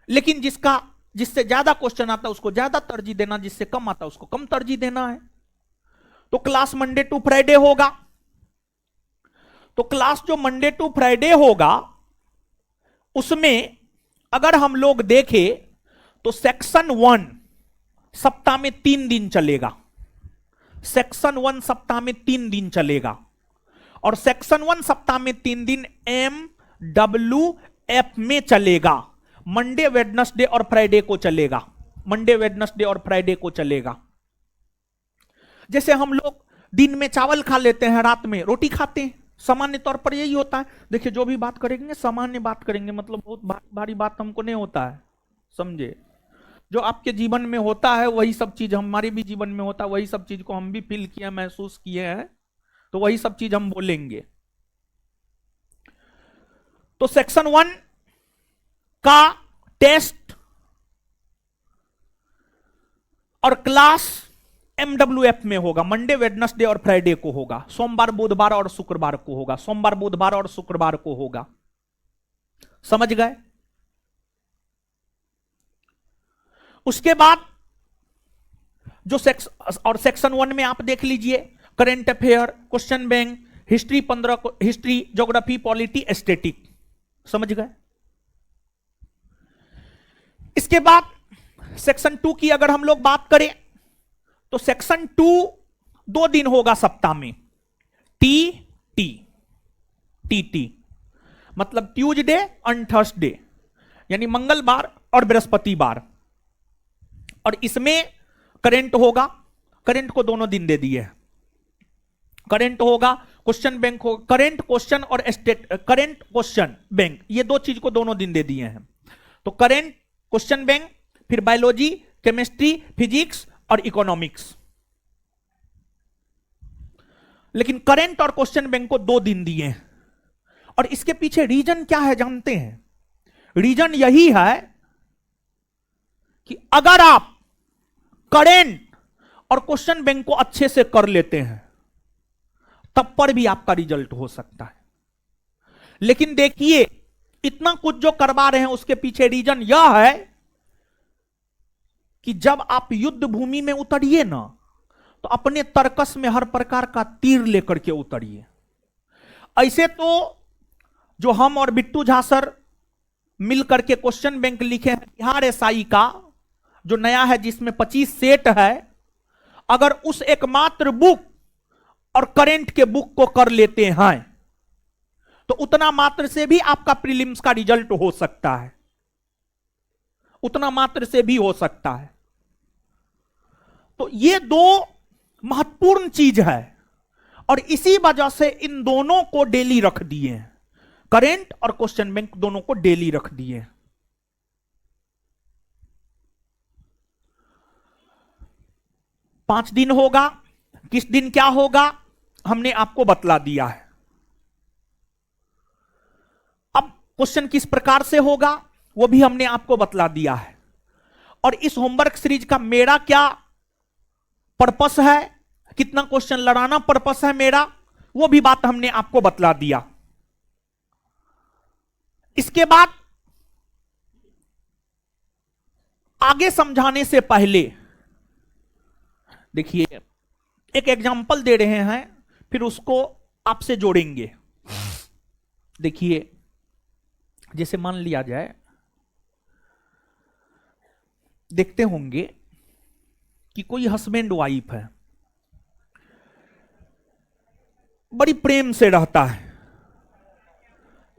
लेकिन जिससे ज्यादा क्वेश्चन आता है उसको ज्यादा तरजीह देना, जिससे कम आता है उसको कम तरजीह देना है। तो क्लास मंडे टू फ्राइडे होगा। तो क्लास जो मंडे टू फ्राइडे होगा उसमें अगर हम लोग देखें तो सेक्शन 1 सप्ताह में 3 दिन चलेगा। सेक्शन 1 सप्ताह में 3 दिन चलेगा। और सेक्शन 1 सप्ताह में 3 दिन MWF में चलेगा। मंडे, वेडनेसडे और फ्राइडे को चलेगा। मंडे, वेडनेसडे और फ्राइडे को चलेगा। जैसे हम लोग दिन में चावल खा लेते हैं, रात में रोटी खाते हैं, सामान्य तौर पर यही होता है। देखिए जो भी बात करेंगे सामान्य बात करेंगे, मतलब बहुत भारी बात हमको नहीं होता है, समझे। जो आपके जीवन में होता है वही सब चीज हमारे भी जीवन में होता है। वही सब चीज को हम भी फील किए, महसूस किए हैं, तो वही सब चीज हम बोलेंगे। तो सेक्शन 1 का टेस्ट और क्लास MWF में होगा। मंडे, वेडनेसडे और फ्राइडे को होगा। सोमवार, बुधवार और शुक्रवार को होगा। सोमवार, बुधवार और शुक्रवार को होगा। समझ गए। उसके बाद जो सेक्शन 1 में आप देख लीजिए, current affair, question bank, history 15 को, हिस्ट्री, ज्योग्राफी, पॉलिटी, एस्थेटिक। समझ गए। इसके बाद सेक्शन 2 की अगर हम लोग बात करें तो सेक्शन 2 2 दिन होगा सप्ताह में। टी मतलब ट्यूसडे एंड थर्सडे, यानी मंगलवार और बृहस्पतिवार। और इसमें करंट होगा। करंट को दोनों दिन दे दिए। करंट होगा, क्वेश्चन बैंक होगा। करंट क्वेश्चन और करंट क्वेश्चन बैंक, ये दो चीज को दोनों दिन दे दिए हैं। तो करंट क्वेश्चन बैंक, फिर बायोलॉजी, केमिस्ट्री, फिजिक्स और इकोनॉमिक्स। लेकिन करंट और क्वेश्चन बैंक को 2 दिन दिए हैं। और इसके पीछे रीजन क्या है जानते हैं? रीजन यही है कि अगर आप करंट और क्वेश्चन बैंक को अच्छे से कर लेते हैं तब पर भी आपका रिजल्ट हो सकता है। लेकिन देखिए इतना कुछ जो करवा रहे हैं उसके पीछे रीजन यह है कि जब आप युद्ध भूमि में उतरिए ना तो अपने तर्कस में हर प्रकार का तीर लेकर के उतरिए। ऐसे तो जो हम और बिट्टू झा सर मिल करके क्वेश्चन बैंक लिखे हैं बिहार एसआई का, जो नया है जिसमें 25 सेट है, अगर उस एकमात्र बुक और करंट के बुक को कर लेते हैं तो उतना मात्र से भी आपका प्रीलिम्स का रिजल्ट हो सकता है, उतना मात्र से भी हो सकता है। तो ये दो महत्वपूर्ण चीज है और इसी वजह से इन दोनों को डेली रख दिए हैं, करंट और क्वेश्चन बैंक दोनों को डेली रख दिए हैं। पांच दिन होगा, किस दिन क्या होगा हमने आपको बतला दिया है। अब क्वेश्चन किस प्रकार से होगा वो भी हमने आपको बतला दिया है। और इस होमवर्क सीरीज का मेरा क्या पर्पस है, कितना क्वेश्चन लड़ाना पर्पस है मेरा, वो भी बात हमने आपको बतला दिया। इसके बाद आगे समझाने से पहले देखिए एक एग्जाम्पल दे रहे हैं, फिर उसको आपसे जोड़ेंगे। देखिए जैसे मान लिया जाए, देखते होंगे कि कोई हस्बैंड वाइफ है, बड़ी प्रेम से रहता है,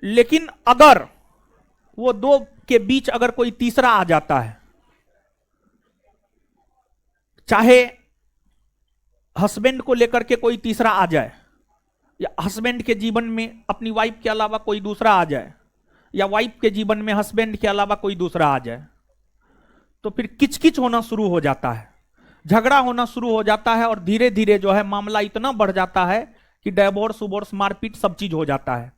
लेकिन अगर वो दो के बीच अगर कोई तीसरा आ जाता है, चाहे हस्बैंड को लेकर के कोई तीसरा आ जाए या हस्बैंड के जीवन में अपनी वाइफ के अलावा कोई दूसरा आ जाए या वाइफ के जीवन में हस्बैंड के अलावा कोई दूसरा आ जाए, तो फिर किचकिच होना शुरू हो जाता है, झगड़ा होना शुरू हो जाता है और धीरे धीरे जो है मामला इतना बढ़ जाता है कि डिवोर्स उवोर्स मारपीट सब चीज हो जाता है।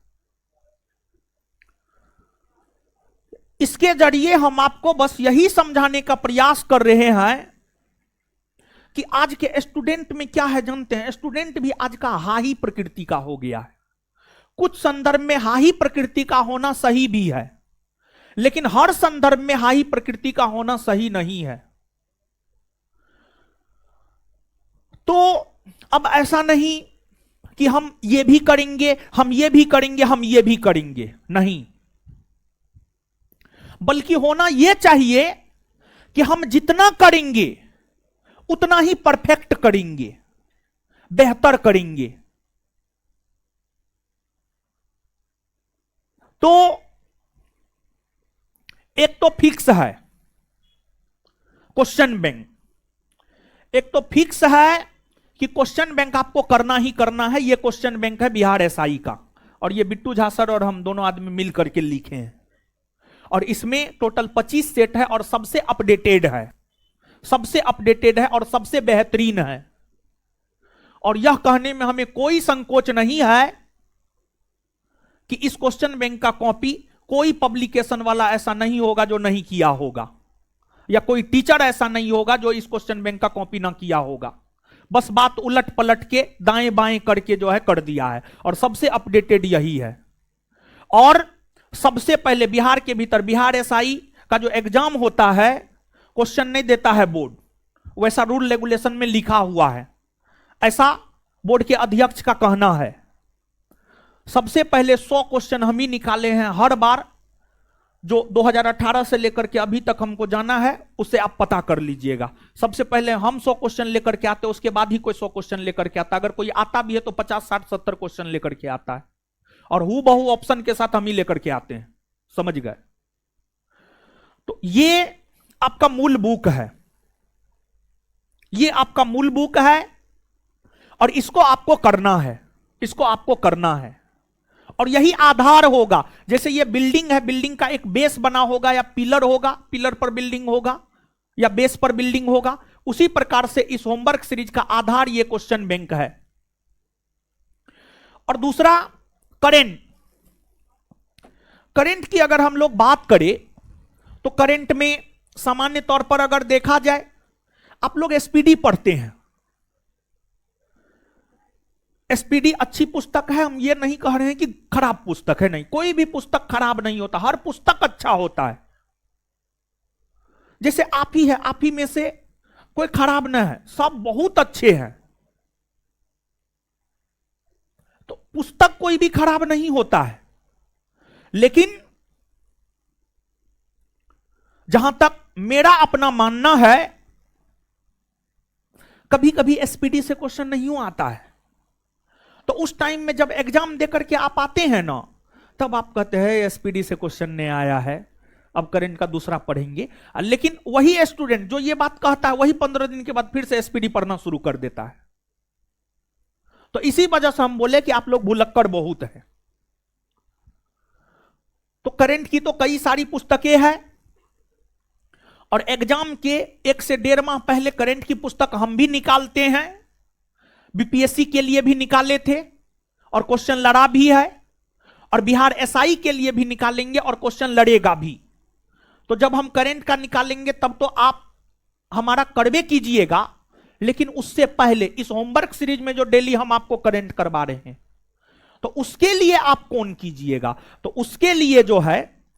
इसके जरिए हम आपको बस यही समझाने का प्रयास कर रहे हैं कि आज के स्टूडेंट में क्या है जानते हैं, स्टूडेंट भी आज का हाही प्रकृति का हो गया है। कुछ संदर्भ में हाही प्रकृति का होना सही भी है, लेकिन हर संदर्भ में हाही प्रकृति का होना सही नहीं है। तो अब ऐसा नहीं कि हम ये भी करेंगे, हम ये भी करेंगे, हम ये भी करेंगे, नहीं, बल्कि होना यह चाहिए कि हम जितना करेंगे उतना ही परफेक्ट करेंगे, बेहतर करेंगे। तो एक तो फिक्स है क्वेश्चन बैंक, एक तो फिक्स है कि क्वेश्चन बैंक आपको करना ही करना है। ये क्वेश्चन बैंक है बिहार एसआई का, और ये बिट्टू झा सर और हम दोनों आदमी मिल करके लिखे हैं, और इसमें टोटल 25 सेट है और सबसे अपडेटेड है, सबसे अपडेटेड है और सबसे बेहतरीन है। और यह कहने में हमें कोई संकोच नहीं है कि इस क्वेश्चन बैंक का कॉपी कोई पब्लिकेशन वाला ऐसा नहीं होगा जो नहीं किया होगा, या कोई टीचर ऐसा नहीं होगा जो इस क्वेश्चन बैंक का कॉपी ना किया होगा। बस बात उलट पलट के दाएं बाएं करके जो है कर दिया है, और सबसे अपडेटेड यही है। और सबसे पहले बिहार के भीतर बिहार एसआई का जो एग्जाम होता है, क्वेश्चन नहीं देता है बोर्ड, वैसा रूल रेगुलेशन में लिखा हुआ है, ऐसा बोर्ड के अध्यक्ष का कहना है। सबसे पहले 100 क्वेश्चन हम ही निकाले हैं हर बार, जो 2018 से लेकर के अभी तक हमको जाना है उससे आप पता कर लीजिएगा। सबसे पहले हम 100 क्वेश्चन लेकर के आते हैं, उसके बाद ही कोई 100 क्वेश्चन लेकर के आता है। अगर कोई आता भी है तो 50, 60, 70 क्वेश्चन लेकर के आता है, और हूबहू ऑप्शन के साथ हम ही लेकर के आते हैं, समझ गए। तो ये आपका मूल बुक है, ये आपका मूल बुक है, और इसको आपको करना है, इसको आपको करना है, और यही आधार होगा। जैसे ये बिल्डिंग है, बिल्डिंग का एक बेस बना होगा या पिलर होगा, पिलर पर बिल्डिंग होगा या बेस पर बिल्डिंग होगा, उसी प्रकार से इस होमवर्क सीरीज का आधार ये क्वेश्चन बैंक है। और दूसरा करंट, करंट की अगर हम लोग बात करें तो करंट में सामान्य तौर पर अगर देखा जाए, आप लोग एसपीडी पढ़ते हैं, एसपीडी अच्छी पुस्तक है, हम ये नहीं कह रहे हैं कि खराब पुस्तक है, नहीं, कोई भी पुस्तक खराब नहीं होता, हर पुस्तक अच्छा होता है। जैसे आप ही है, आप ही में से कोई खराब ना है, सब बहुत अच्छे हैं। तो पुस्तक कोई भी खराब नहीं होता है, लेकिन जहां तक मेरा अपना मानना है कभी कभी एसपीडी से क्वेश्चन नहीं आता है, तो उस टाइम में जब एग्जाम देकर के आप आते हैं ना, तब आप कहते हैं एसपीडी से क्वेश्चन नहीं आया है, अब करंट का दूसरा पढ़ेंगे। लेकिन वही स्टूडेंट जो ये बात कहता है वही 15 दिन के बाद फिर से एसपीडी पढ़ना शुरू कर देता है। तो इसी वजह से हम बोले कि आप लोग भुलक्कड़ बहुत हैं। तो करंट की तो कई सारी पुस्तकें हैं, और एग्जाम के 1 से 1.5 माह पहले करंट की पुस्तक हम भी निकालते हैं, बीपीएससी के लिए भी निकाले थे और क्वेश्चन लड़ा भी है, और बिहार एसआई के लिए भी निकालेंगे और क्वेश्चन लड़ेगा भी। तो जब हम करंट का निकालेंगे तब तो आप हमारा करवे कीजिएगा, लेकिन उससे पहले इस होमवर्क सीरीज में जो डेली हम आपको करंट करवा रहे हैं, तो उसके लिए आप कौन कीजिएगा। तो उसके लिए जो है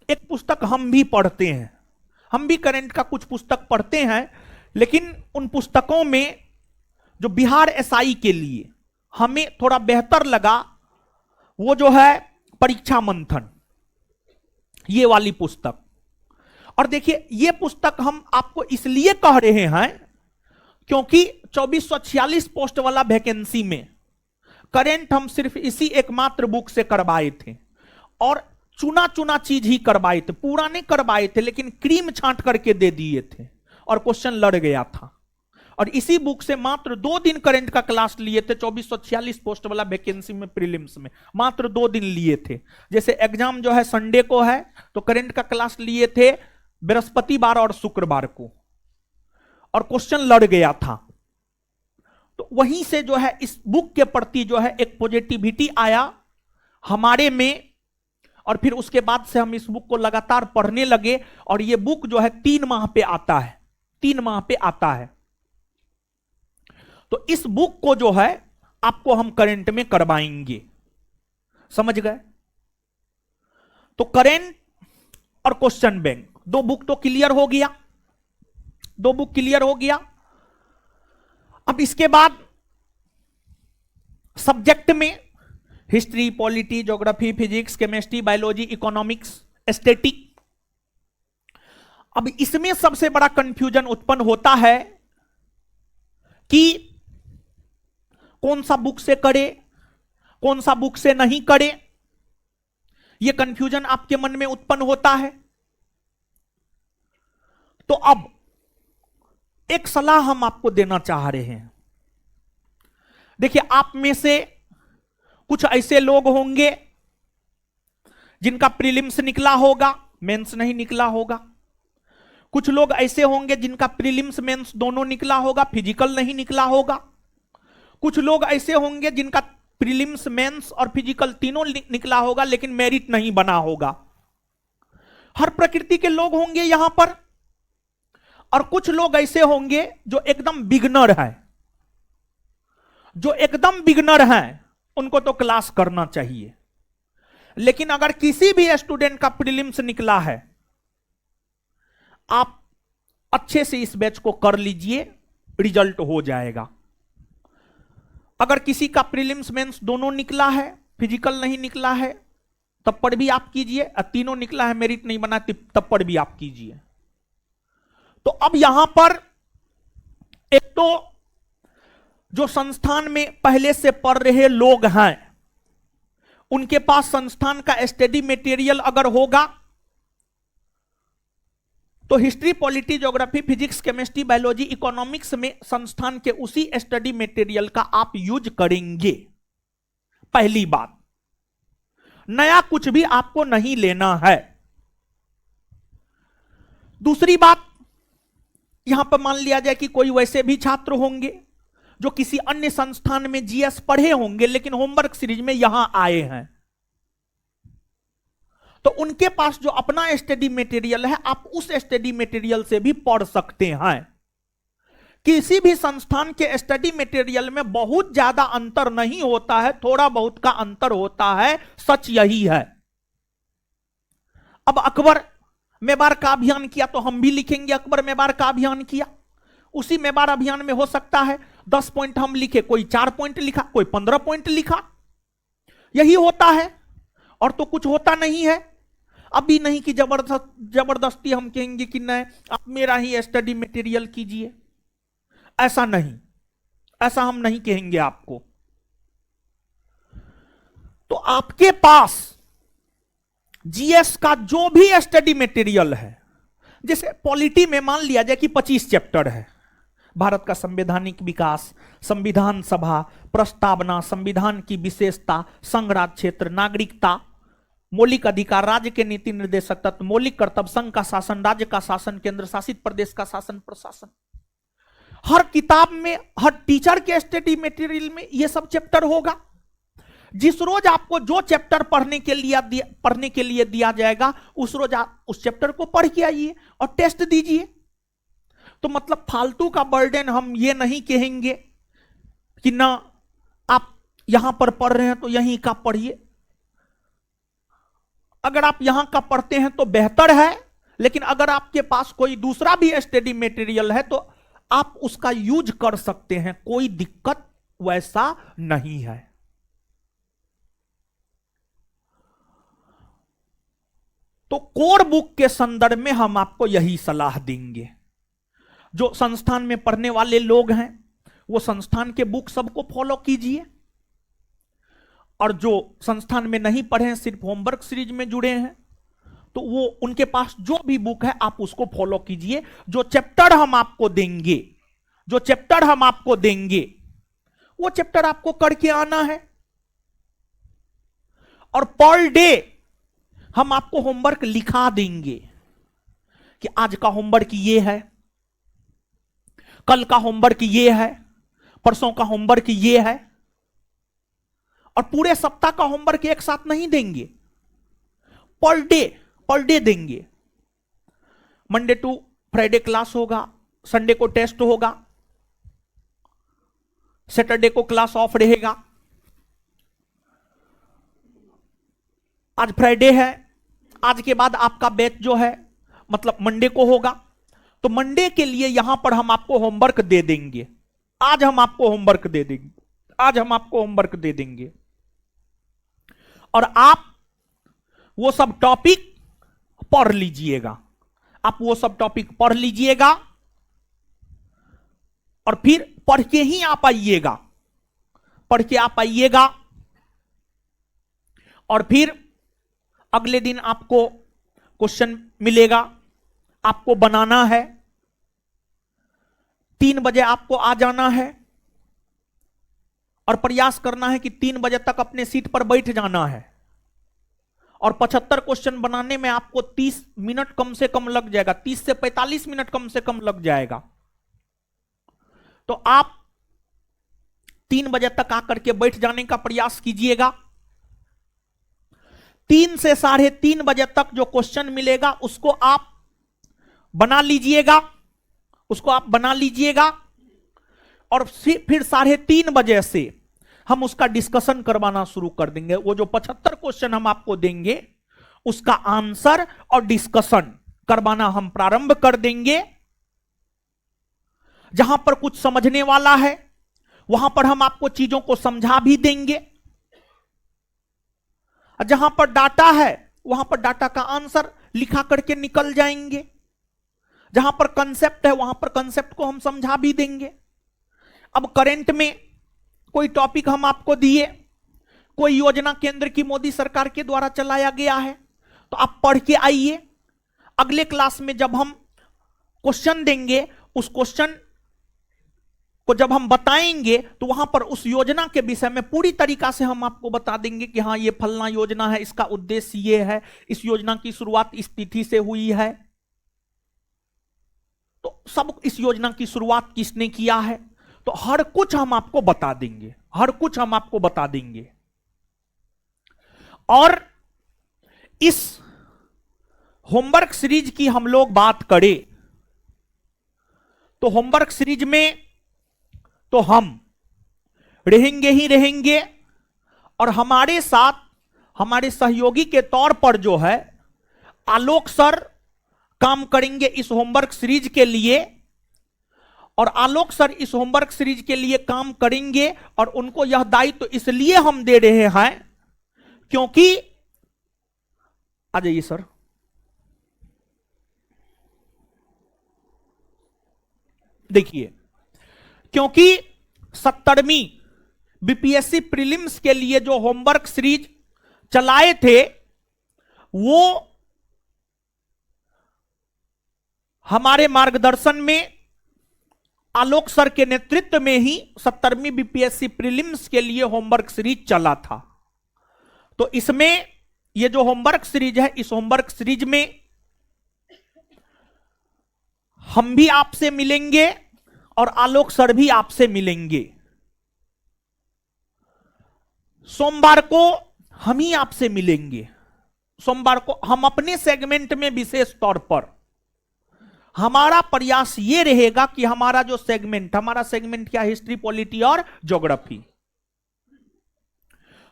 एक पुस्तक हम भी पढ़ते हैं, हम भी करंट का कुछ पुस्तक पढ़ते हैं, लेकिन उन पुस्तकों में जो बिहार एसआई के लिए हमें थोड़ा बेहतर लगा वो जो है परीक्षा मंथन, ये वाली पुस्तक। और देखिए ये पुस्तक हम आपको इसलिए कह रहे हैं क्योंकि 2446 पोस्ट वाला वैकेंसी में करंट हम सिर्फ इसी एकमात्र बुक से करवाए थे, और चुना चुना चीज ही करवाए थे, पूरा नहीं करवाए थे, लेकिन क्रीम छांट करके दे दिए थे और क्वेश्चन लड़ गया था। और इसी बुक से मात्र 2 दिन करंट का क्लास लिए थे, 2446 पोस्ट वाला वैकेंसी में प्रीलिम्स में मात्र 2 दिन लिए थे। जैसे एग्जाम जो है संडे को है, तो करंट का क्लास लिए थे बृहस्पतिवार और शुक्रवार को, और क्वेश्चन लड़ गया था। तो वहीं से जो है इस बुक के प्रति जो है एक पॉजिटिविटी आया हमारे में, और फिर उसके बाद से हम इस बुक को लगातार पढ़ने लगे। और ये बुक जो है 3 माह पे आता है, 3 माह पे आता है। तो इस बुक को जो है आपको हम करंट में करवाएंगे, समझ गए। तो करंट और क्वेश्चन बैंक 2 बुक तो क्लियर हो गया, 2 बुक क्लियर हो गया। अब इसके बाद सब्जेक्ट में history, polity, geography, physics, chemistry, biology, economics, aesthetic. अब इसमें सबसे बड़ा कंफ्यूजन उत्पन्न होता है कि कौन सा बुक से करे, कौन सा बुक से नहीं करे। यह कंफ्यूजन आपके मन में उत्पन्न होता है। तो अब एक सलाह हम आपको देना चाह रहे हैं। देखिए, आप में से कुछ ऐसे लोग होंगे जिनका प्रीलिम्स निकला होगा, मेंस नहीं निकला होगा। कुछ लोग ऐसे होंगे जिनका प्रीलिम्स मेंस दोनों निकला होगा, फिजिकल नहीं निकला होगा। कुछ लोग ऐसे होंगे जिनका प्रीलिम्स मेंस और फिजिकल तीनों निकला होगा, लेकिन मेरिट नहीं बना होगा। हर प्रकृति के लोग होंगे यहां पर। और कुछ लोग ऐसे होंगे जो एकदम बिगनर है, जो एकदम बिगनर हैं, उनको तो क्लास करना चाहिए। लेकिन अगर किसी भी स्टूडेंट का प्रीलिम्स निकला है, आप अच्छे से इस बैच को कर लीजिए, रिजल्ट हो जाएगा। अगर किसी का प्रीलिम्स मेंस दोनों निकला है, फिजिकल नहीं निकला है, तब पर भी आप कीजिए। तीनों निकला है, मेरिट नहीं बना, तब पर भी आप कीजिए। तो अब यहां पर एक तो जो संस्थान में पहले से पढ़ रहे लोग हैं, उनके पास संस्थान का स्टडी मटेरियल अगर होगा तो history, polity, geography, physics, chemistry, biology, economics में संस्थान के उसी स्टडी मटेरियल का आप यूज करेंगे। पहली बात, नया कुछ भी आपको नहीं लेना है। दूसरी बात, यहां पर मान लिया जाए कि कोई वैसे भी छात्र होंगे जो किसी अन्य संस्थान में जीएस पढ़े होंगे, लेकिन होमवर्क सीरीज में यहां आए हैं, तो उनके पास जो अपना स्टडी मटेरियल है, आप उस स्टडी मटेरियल से भी पढ़ सकते हैं। किसी भी संस्थान के स्टडी मटेरियल में बहुत ज्यादा अंतर नहीं होता है, थोड़ा बहुत का अंतर होता है, सच यही है। अब अकबर मेवाड़ का अभियान किया तो हम भी लिखेंगे अकबर मेवाड़ का अभियान किया। उसी मेवाड़ अभियान में हो सकता है 10 पॉइंट हम लिखे, कोई 4 पॉइंट लिखा, कोई 15 पॉइंट लिखा। यही होता है, और तो कुछ होता नहीं है। अभी नहीं कि जबरदस्ती हम कहेंगे कि नहीं आप मेरा ही स्टडी मटेरियल कीजिए, ऐसा नहीं, ऐसा हम नहीं कहेंगे आपको। तो आपके पास जीएस का जो भी स्टडी मटेरियल है, जैसे पॉलिटी में मान लिया जाए कि 25 चैप्टर है, भारत का संवैधानिक विकास, संविधान सभा, प्रस्तावना, संविधान की विशेषता, संघ राज्य क्षेत्र, नागरिकता, मौलिक अधिकार, राज्य के नीति निर्देशक तत्व, मौलिक कर्तव्य, संघ का शासन, राज्य का शासन, केंद्र शासित प्रदेश का शासन प्रशासन। हर किताब में, हर टीचर के स्टडी मटेरियल में यह सब चैप्टर होगा। जिस रोज आपको जो चैप्टर पढ़ने के लिए दिया जाएगा, उस रोज आप उस चैप्टर को पढ़ के आइए और टेस्ट दीजिए। तो मतलब फालतू का बर्डन हम ये नहीं कहेंगे कि ना आप यहां पर पढ़ रहे हैं तो यहीं का पढ़िए। अगर आप यहां का पढ़ते हैं तो बेहतर है, लेकिन अगर आपके पास कोई दूसरा भी स्टडी मटेरियल है तो आप उसका यूज कर सकते हैं, कोई दिक्कत वैसा नहीं है। तो कोर बुक के संदर्भ में हम आपको यही सलाह देंगे। जो संस्थान में पढ़ने वाले लोग हैं वो संस्थान के बुक सबको फॉलो कीजिए, और जो संस्थान में नहीं पढ़े हैं, सिर्फ होमवर्क सीरीज में जुड़े हैं, तो वो उनके पास जो भी बुक है आप उसको फॉलो कीजिए। जो चैप्टर हम आपको देंगे, वो चैप्टर आपको करके आना है। और पर डे हम आपको होमवर्क लिखा देंगे कि आज का होमवर्क ये है, कल का होमवर्क ये है, परसों का होमवर्क ये है। और पूरे सप्ताह का होमवर्क एक साथ नहीं देंगे, पर डे देंगे। मंडे टू फ्राइडे क्लास होगा, संडे को टेस्ट होगा, सैटरडे को क्लास ऑफ रहेगा। आज फ्राइडे है, आज के बाद आपका बैच जो है मतलब मंडे को होगा, तो मंडे के लिए यहां पर हम आपको होमवर्क दे देंगे। आज हम आपको होमवर्क दे देंगे और आप वो सब टॉपिक पढ़ लीजिएगा। और फिर पढ़ के आप आइएगा। और फिर अगले दिन आपको क्वेश्चन मिलेगा, आपको बनाना है। 3 बजे आपको आ जाना है और प्रयास करना है कि 3 बजे तक अपने सीट पर बैठ जाना है। और 75 क्वेश्चन बनाने में आपको 30 मिनट कम से कम लग जाएगा, 30 से 45 मिनट कम से कम लग जाएगा। तो आप 3 बजे तक आकर के बैठ जाने का प्रयास कीजिएगा। 3 से 3:30 बजे तक जो क्वेश्चन मिलेगा उसको आप बना लीजिएगा। और फिर 3:30 बजे से हम उसका डिस्कशन करवाना शुरू कर देंगे। वो जो 75 क्वेश्चन हम आपको देंगे उसका आंसर और डिस्कशन करवाना हम प्रारंभ कर देंगे। जहां पर कुछ समझने वाला है वहां पर हम आपको चीजों को समझा भी देंगे। जहां पर डाटा है वहां पर डाटा का आंसर लिखा करके निकल जाएंगे। जहां पर कंसेप्ट है वहां पर कंसेप्ट को हम समझा भी देंगे। अब करंट में कोई टॉपिक हम आपको दिए, कोई योजना केंद्र की मोदी सरकार के द्वारा चलाया गया है, तो आप पढ़ के आइए। अगले क्लास में जब हम क्वेश्चन देंगे, उस क्वेश्चन को जब हम बताएंगे तो वहां पर उस योजना के विषय में पूरी तरीका से हम आपको बता देंगे कि हाँ ये फलना योजना है, इसका उद्देश्य ये है, इस योजना की शुरुआत इस तिथि से हुई है, तो सब इस योजना की शुरुआत किसने किया है, तो हर कुछ हम आपको बता देंगे। और इस होमवर्क सीरीज की हम लोग बात करें तो होमवर्क सीरीज में तो हम रहेंगे और हमारे साथ हमारे सहयोगी के तौर पर जो है आलोक सर काम करेंगे इस होमवर्क सीरीज के लिए। और आलोक सर इस होमवर्क सीरीज के लिए काम करेंगे और उनको यह दायित्व तो इसलिए हम दे रहे हैं क्योंकि आ जाइए सर, देखिए, क्योंकि 70वीं बीपीएससी प्रीलिम्स के लिए जो होमवर्क सीरीज चलाए थे वो हमारे मार्गदर्शन में आलोक सर के नेतृत्व में ही 70वीं बीपीएससी प्रीलिम्स के लिए होमवर्क सीरीज चला था। तो इसमें ये जो होमवर्क सीरीज है, इस होमवर्क सीरीज में हम भी आपसे मिलेंगे और आलोक सर भी आपसे मिलेंगे। सोमवार को हम ही आपसे मिलेंगे। सोमवार को हम अपने सेगमेंट में विशेष तौर पर हमारा प्रयास यह रहेगा कि हमारा सेगमेंट क्या, हिस्ट्री, पॉलिटी और ज्योग्राफी।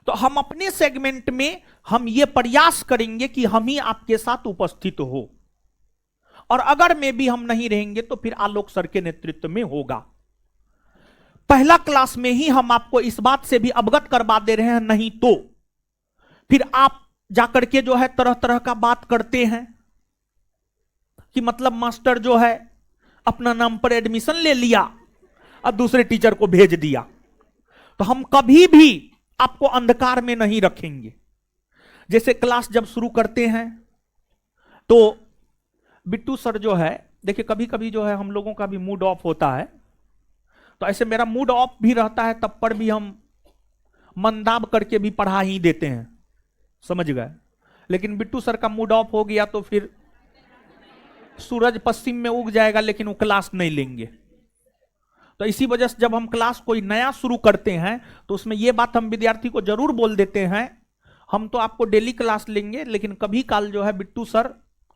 तो हम अपने सेगमेंट में हम ये प्रयास करेंगे कि हम ही आपके साथ उपस्थित हो, और अगर में भी हम नहीं रहेंगे तो फिर आलोक सर के नेतृत्व में होगा। पहला क्लास में ही हम आपको इस बात से भी अवगत करवा दे रहे हैं, नहीं तो फिर आप जाकर के जो है तरह तरह का बात करते हैं कि मतलब मास्टर जो है अपना नाम पर एडमिशन ले लिया और दूसरे टीचर को भेज दिया। तो हम कभी भी आपको अंधकार में नहीं रखेंगे। जैसे क्लास जब शुरू करते हैं तो बिट्टू सर जो है, देखिए कभी कभी जो है हम लोगों का भी मूड ऑफ होता है, तो ऐसे मेरा मूड ऑफ भी रहता है, तब पर भी हम मंदाब करके भी पढ़ा ही देते हैं, समझ गए। लेकिन बिट्टू सर का मूड ऑफ हो गया तो फिर सूरज पश्चिम में उग जाएगा, लेकिन वो क्लास नहीं लेंगे। तो इसी वजह से जब हम क्लास कोई नया शुरू करते हैं तो उसमें यह बात हम विद्यार्थी को जरूर बोल देते हैं, हम तो आपको डेली क्लास लेंगे, लेकिन कभी काल जो है बिट्टू सर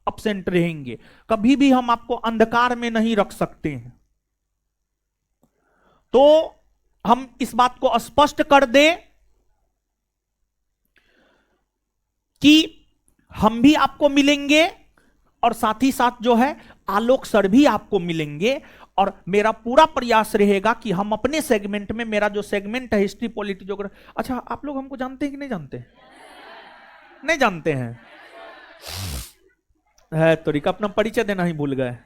अब्सेंट रहेंगे। कभी भी हम आपको अंधकार में नहीं रख सकते हैं। तो हम इस बात को स्पष्ट कर दें कि हम भी आपको मिलेंगे और साथ ही साथ जो है आलोक सर भी आपको मिलेंगे। और मेरा पूरा प्रयास रहेगा कि हम अपने सेगमेंट में, मेरा जो सेगमेंट है हिस्ट्री, पॉलिटी, ज्योग्राफी। अच्छा, आप लोग हमको जानते हैं कि नहीं जानते? नहीं जानते हैं? है तो रिका अपना परिचय देना ही भूल गए।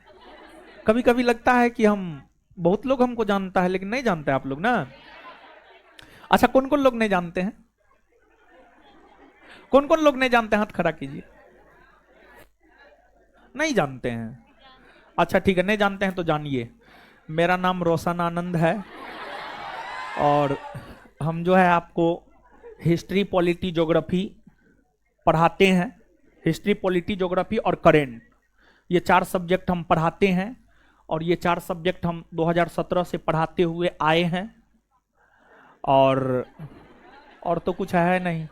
कभी कभी लगता है कि हम, बहुत लोग हमको जानता है लेकिन नहीं जानते आप लोग ना। अच्छा, कौन कौन लोग नहीं जानते हैं? कौन कौन लोग नहीं जानते हैं? हाथ खड़ा कीजिए। नहीं जानते हैं? अच्छा ठीक है, नहीं जानते हैं तो जानिए, मेरा नाम रोशन आनंद है और हम जो है आपको हिस्ट्री, पॉलिटी, ज्योग्राफी पढ़ाते हैं। हिस्ट्री, पॉलिटी, ज्योग्राफी और करेंट, ये 4 सब्जेक्ट हम पढ़ाते हैं और ये 4 सब्जेक्ट हम 2017 से पढ़ाते हुए आए हैं। और तो कुछ है नहीं,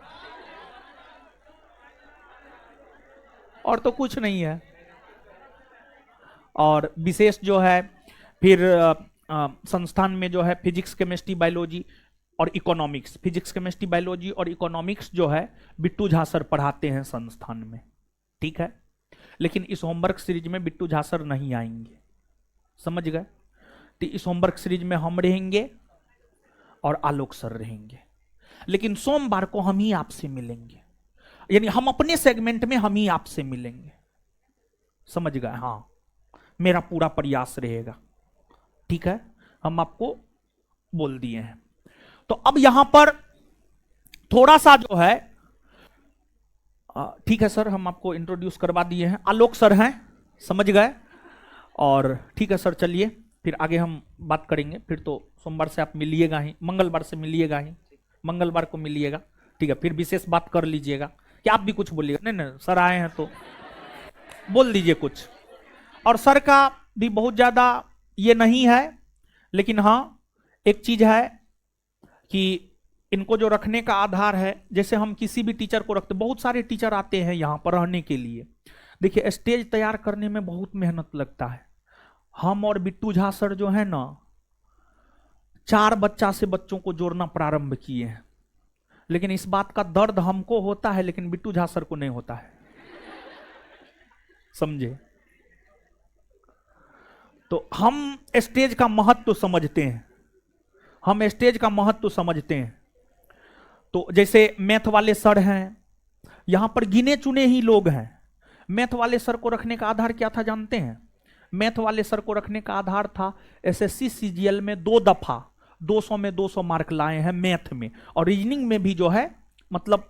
और तो कुछ नहीं है। और विशेष जो है फिर संस्थान में जो है फिजिक्स, केमिस्ट्री, बायोलॉजी और इकोनॉमिक्स, फिजिक्स, केमिस्ट्री, बायोलॉजी और इकोनॉमिक्स जो है बिट्टू झा सर पढ़ाते हैं संस्थान में, ठीक है। लेकिन इस होमवर्क सीरीज में बिट्टू झा सर नहीं आएंगे, समझ गए। तो इस होमवर्क सीरीज में हम रहेंगे और आलोक सर रहेंगे, लेकिन सोमवार को हम ही आपसे मिलेंगे, यानी हम अपने सेगमेंट में हम ही आपसे मिलेंगे, समझ गए। हाँ, मेरा पूरा प्रयास रहेगा, ठीक है। हम आपको बोल दिए हैं। तो अब यहां पर थोड़ा सा जो है, ठीक है सर, हम आपको इंट्रोड्यूस करवा दिए हैं, आलोक सर हैं, समझ गए। और ठीक है सर, चलिए फिर आगे हम बात करेंगे। फिर तो सोमवार से आप मिलिएगा ही, मंगलवार से मिलिएगा ही, मंगलवार को मिलिएगा, ठीक है। फिर विशेष बात कर लीजिएगा कि आप भी कुछ बोलिएगा। नहीं नहीं, सर आए हैं तो बोल दीजिए कुछ। और सर का भी बहुत ज्यादा ये नहीं है, लेकिन हाँ एक चीज है कि इनको जो रखने का आधार है, जैसे हम किसी भी टीचर को रखते, बहुत सारे टीचर आते हैं यहाँ पर रहने के लिए। देखिए, स्टेज तैयार करने में बहुत मेहनत लगता है। हम और बिट्टू झा सर जो है ना, 4 बच्चा से बच्चों को जोड़ना प्रारंभ किए हैं, लेकिन इस बात का दर्द हमको होता है, लेकिन बिट्टू झा सर को नहीं होता है, समझे। तो हम स्टेज का महत्व समझते हैं, हम स्टेज का महत्व समझते हैं। तो जैसे मैथ वाले सर हैं, यहां पर गिने चुने ही लोग हैं। मैथ वाले सर को रखने का आधार क्या था जानते हैं? मैथ वाले सर को रखने का आधार था एसएससी सीजीएल में 2 दफा 200 में 200 मार्क लाए हैं मैथ में, और रीजनिंग में भी जो है मतलब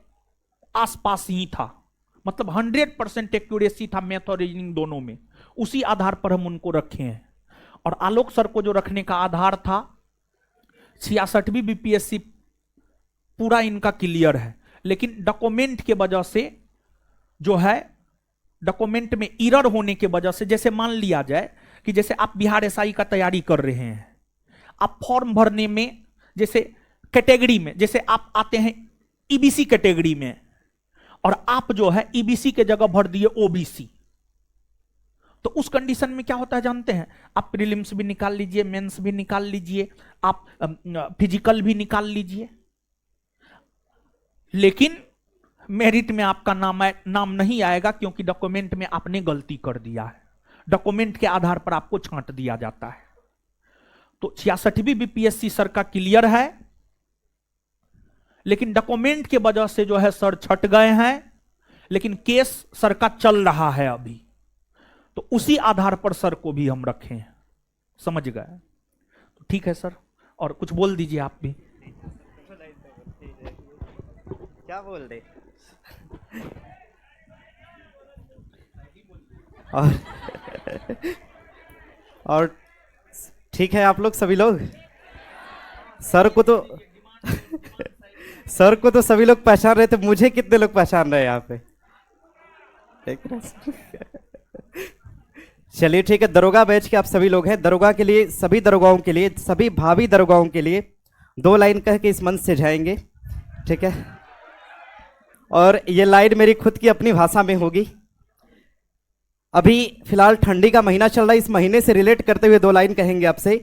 आसपास ही था, मतलब 100% एक्यूरेसी था मैथ और रीजनिंग दोनों में। उसी आधार पर हम उनको रखे हैं। और आलोक सर को जो रखने का आधार था 66वीं बीपीएससी पूरा इनका क्लियर है, लेकिन डॉक्यूमेंट के वजह से जो है, डॉक्यूमेंट में एरर होने के वजह से, जैसे मान लिया जाए कि जैसे आप बिहार एसआई का तैयारी कर रहे हैं, आप फॉर्म भरने में जैसे कैटेगरी में, जैसे आप आते हैं ईबीसी कैटेगरी में और आप जो है ईबीसी के जगह भर दिए ओबीसी, तो उस कंडीशन में क्या होता है जानते हैं? आप प्रीलिम्स भी निकाल लीजिए, मेंस भी निकाल लीजिए, आप फिजिकल भी निकाल लीजिए, लेकिन मेरिट में आपका नाम नहीं आएगा, क्योंकि डॉक्यूमेंट में आपने गलती कर दिया है। डॉक्यूमेंट के आधार पर आपको छांट दिया जाता है। तो 66वीं बीपीएससी सर का क्लियर है, लेकिन डॉक्यूमेंट के वजह से जो है सर छट गए हैं, लेकिन केस सर का चल रहा है अभी, तो उसी आधार पर सर को भी हम रखे हैं। समझ गए? तो ठीक है सर, और कुछ बोल दीजिए आप भी। क्या बोल दे? और ठीक है, आप लोग सभी लोग सर को तो सर को तो सभी लोग पहचान रहे थे, मुझे कितने लोग पहचान रहे हैं यहाँ पे? चलिए ठीक है, दरोगा बैच के आप सभी लोग हैं। दरोगा के लिए, सभी दरोगाओं के लिए, सभी भावी दरोगाओं के लिए 2 लाइन कह के इस मंच से जाएंगे, ठीक है? और ये लाइन मेरी खुद की अपनी भाषा में होगी। अभी फिलहाल ठंडी का महीना चल रहा है, इस महीने से रिलेट करते हुए 2 लाइन कहेंगे आपसे।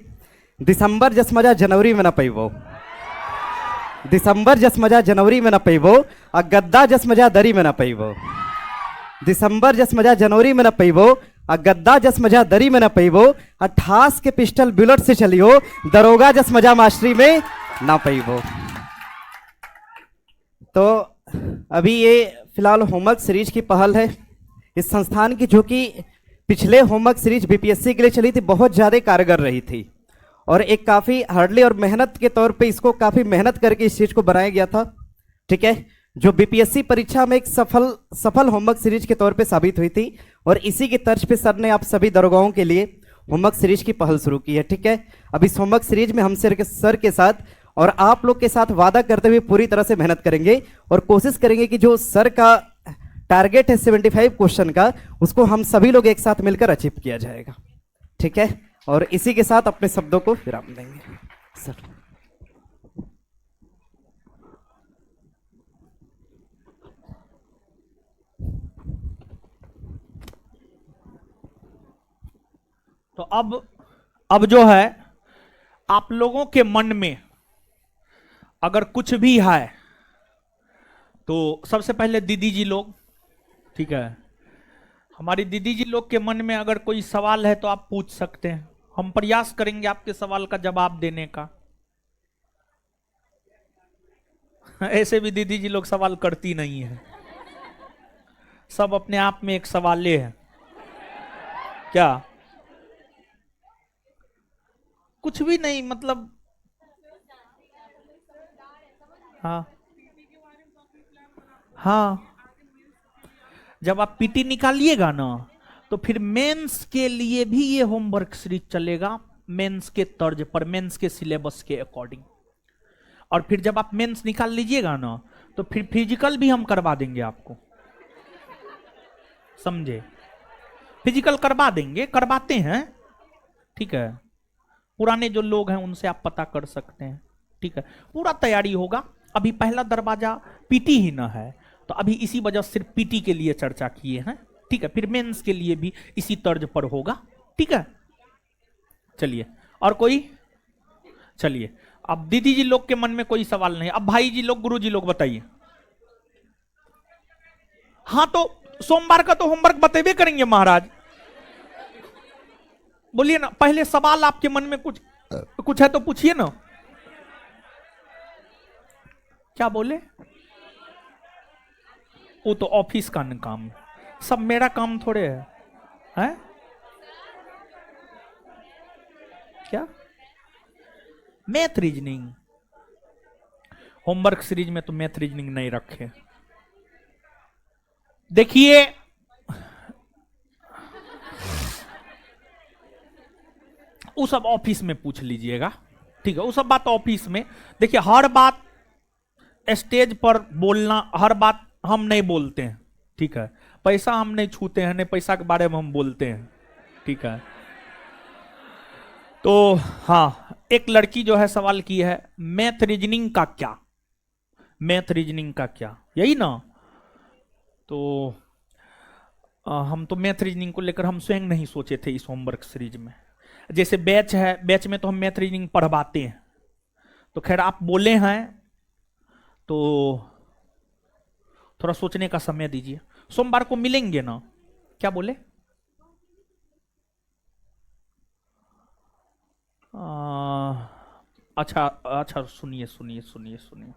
दिसंबर जस मजा जनवरी में न पैबो, दिसंबर जस मजा जनवरी में न पैबो, आ गद्दा जस मजा दरी में न पैबो। दिसंबर जस मजा जनवरी में न पैबो, आ गद्दा जस मजा दरी में न पैबो, आ ठास के पिस्टल बुलेट से चलियो, दरोगा जस मजा मास्टरी में ना पैबो। तो अभी ये फिलहाल होमवर्क सीरीज की पहल है इस संस्थान की, जो कि पिछले होमवर्क सीरीज बीपीएससी के लिए चली थी, बहुत ज़्यादा कारगर रही थी, और एक काफ़ी हार्डली और मेहनत के तौर पे इसको काफ़ी मेहनत करके इस चीज़ को बनाया गया था, ठीक है? जो बीपीएससी परीक्षा में एक सफल होमवर्क सीरीज के तौर पे साबित हुई थी, और इसी की तर्ज पे सर ने आप सभी दरोगाओं के लिए होमवर्क सीरीज की पहल शुरू की है, ठीक है? अब इस होमवर्क सीरीज में हम सर के साथ और आप लोग के साथ वादा करते हुए पूरी तरह से मेहनत करेंगे और कोशिश करेंगे कि जो सर का टारगेट है 75 क्वेश्चन का, उसको हम सभी लोग एक साथ मिलकर अचीव किया जाएगा, ठीक है? और इसी के साथ अपने शब्दों को विराम देंगे सर। तो अब जो है आप लोगों के मन में अगर कुछ भी है तो सबसे पहले दीदी जी लोग, ठीक है, हमारी दीदी जी लोग के मन में अगर कोई सवाल है तो आप पूछ सकते हैं। हम प्रयास करेंगे आपके सवाल का जवाब देने का। ऐसे भी दीदी जी लोग सवाल करती नहीं है, सब अपने आप में एक सवाले है। क्या? कुछ भी नहीं, मतलब हाँ हाँ, जब आप पीटी निकालिएगा ना तो फिर मेंस के लिए भी ये होमवर्क सीरीज चलेगा, मेंस के तर्ज पर, मेंस के सिलेबस के अकॉर्डिंग। और फिर जब आप मेंस निकाल लीजिएगा ना तो फिर फिजिकल भी हम करवा देंगे आपको, समझे? फिजिकल करवा देंगे, करवाते हैं, ठीक है? पुराने जो लोग हैं उनसे आप पता कर सकते हैं, ठीक है? पूरा तैयारी होगा। अभी पहला दरवाजा पीटी ही ना है, तो अभी इसी वजह से सिर्फ पीटी के लिए चर्चा किए हैं, ठीक है? फिर मेंस के लिए भी इसी तर्ज पर होगा, ठीक है? चलिए, और कोई? चलिए, अब दीदी जी लोग के मन में कोई सवाल नहीं, अब भाई जी लोग, गुरु जी लोग बताइए। हाँ, तो सोमवार का तो होमवर्क बतेबे करेंगे महाराज। बोलिए ना, पहले सवाल आपके मन में कुछ है तो पूछिए ना। क्या बोले? वो तो ऑफिस का काम, सब मेरा काम थोड़े है, हैं? क्या? Math reasoning. होमवर्क सीरीज में तो मैथ रीजनिंग नहीं रखे। देखिए, वो सब ऑफिस में पूछ लीजिएगा, ठीक है? वो सब बात ऑफिस में। देखिए, हर बात स्टेज पर बोलना, हर बात हम नहीं बोलते हैं, ठीक है? पैसा हम नहीं छूते हैं, नहीं पैसा के बारे में हम बोलते हैं, ठीक है? तो हाँ, एक लड़की जो है सवाल की है, मैथ रीजनिंग का क्या? मैथ रीजनिंग का क्या, यही ना? तो हम तो मैथ रीजनिंग को लेकर हम स्वयं नहीं सोचे थे इस होमवर्क सीरीज में। जैसे बैच है, बैच में तो हम मैथ रीजनिंग पढ़वाते हैं। तो खैर, आप बोले हैं तो थोड़ा सोचने का समय दीजिए। सोमवार को मिलेंगे ना? क्या बोले? अच्छा अच्छा, सुनिए सुनिए सुनिए सुनिए।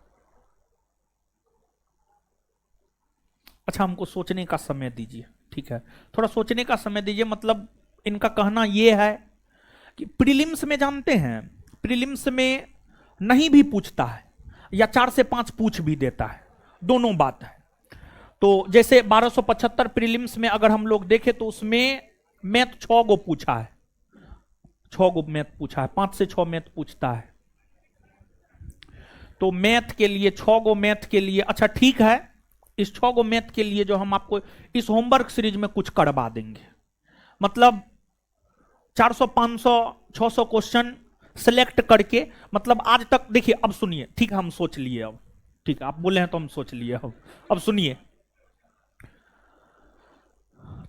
अच्छा, हमको सोचने का समय दीजिए, ठीक है? थोड़ा सोचने का समय दीजिए। मतलब इनका कहना यह है कि प्रीलिम्स में, जानते हैं, प्रीलिम्स में नहीं भी पूछता है या 4 से 5 पूछ भी देता है, दोनों बात है। तो जैसे 1275 प्रीलिम्स में अगर हम लोग देखें तो उसमें मैथ 6 गो पूछा है, 6 गो मैथ पूछा है, 5 से 6 मैथ पूछता है। तो मैथ के लिए 6 गो मैथ के लिए, अच्छा ठीक है, इस 6 गो मैथ के लिए जो हम आपको इस होमवर्क सीरीज में कुछ करवा देंगे। मतलब 400 500 600 क्वेश्चन सिलेक्ट करके, मतलब आज तक, देखिए अब सुनिए, ठीक है? हम सोच लिए अब, ठीक है? आप बोले हैं तो हम सोच लिए अब सुनिए।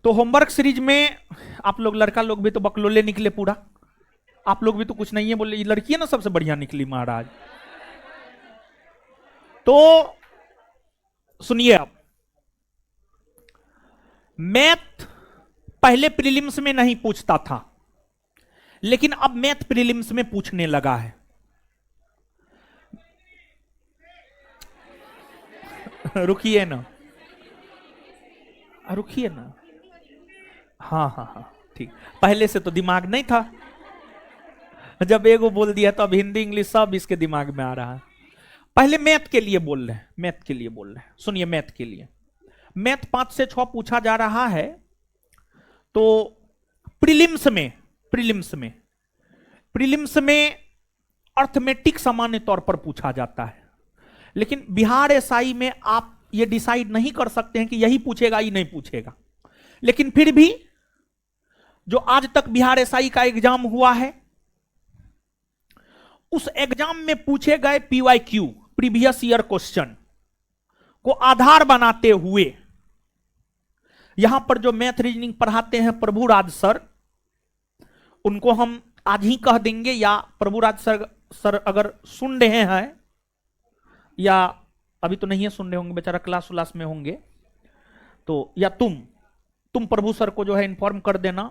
तो होमवर्क सीरीज में आप लोग, लड़का लोग भी तो बकलोले निकले पूरा। आप लोग भी तो कुछ नहीं है बोले, ये लड़की है ना सबसे बढ़िया निकली महाराज। तो सुनिए, अब मैथ पहले प्रीलिम्स में नहीं पूछता था, लेकिन अब मैथ प्रीलिम्स में पूछने लगा है। रुकिए ना, रुकिए ना। हाँ हाँ हाँ, ठीक। पहले से तो दिमाग नहीं था, जब एगो बोल दिया तो अब हिंदी इंग्लिश सब इसके दिमाग में आ रहा है। पहले मैथ के लिए बोल रहे हैं, मैथ के लिए बोल रहे हैं। सुनिए, मैथ के लिए, मैथ 5 से 6 पूछा जा रहा है। तो प्रीलिम्स में, प्रीलिम्स में अर्थमेटिक सामान्य तौर पर पूछा जाता है, लेकिन बिहार एसआई में आप ये डिसाइड नहीं कर सकते हैं कि यही पूछेगा ही नहीं पूछेगा। लेकिन फिर भी जो आज तक बिहार एसआई का एग्जाम हुआ है, उस एग्जाम में पूछे गए पीवाईक्यू, प्रीवियस ईयर क्वेश्चन को आधार बनाते हुए यहां पर जो मैथ रीजनिंग पढ़ाते हैं प्रभुराज सर, उनको हम आज ही कह देंगे, या प्रभुराज सर अगर सुन रहे हैं, या अभी तो नहीं है सुन रहे होंगे, बेचारा क्लास उलास में होंगे, तो या तुम प्रभु सर को जो है इन्फॉर्म कर देना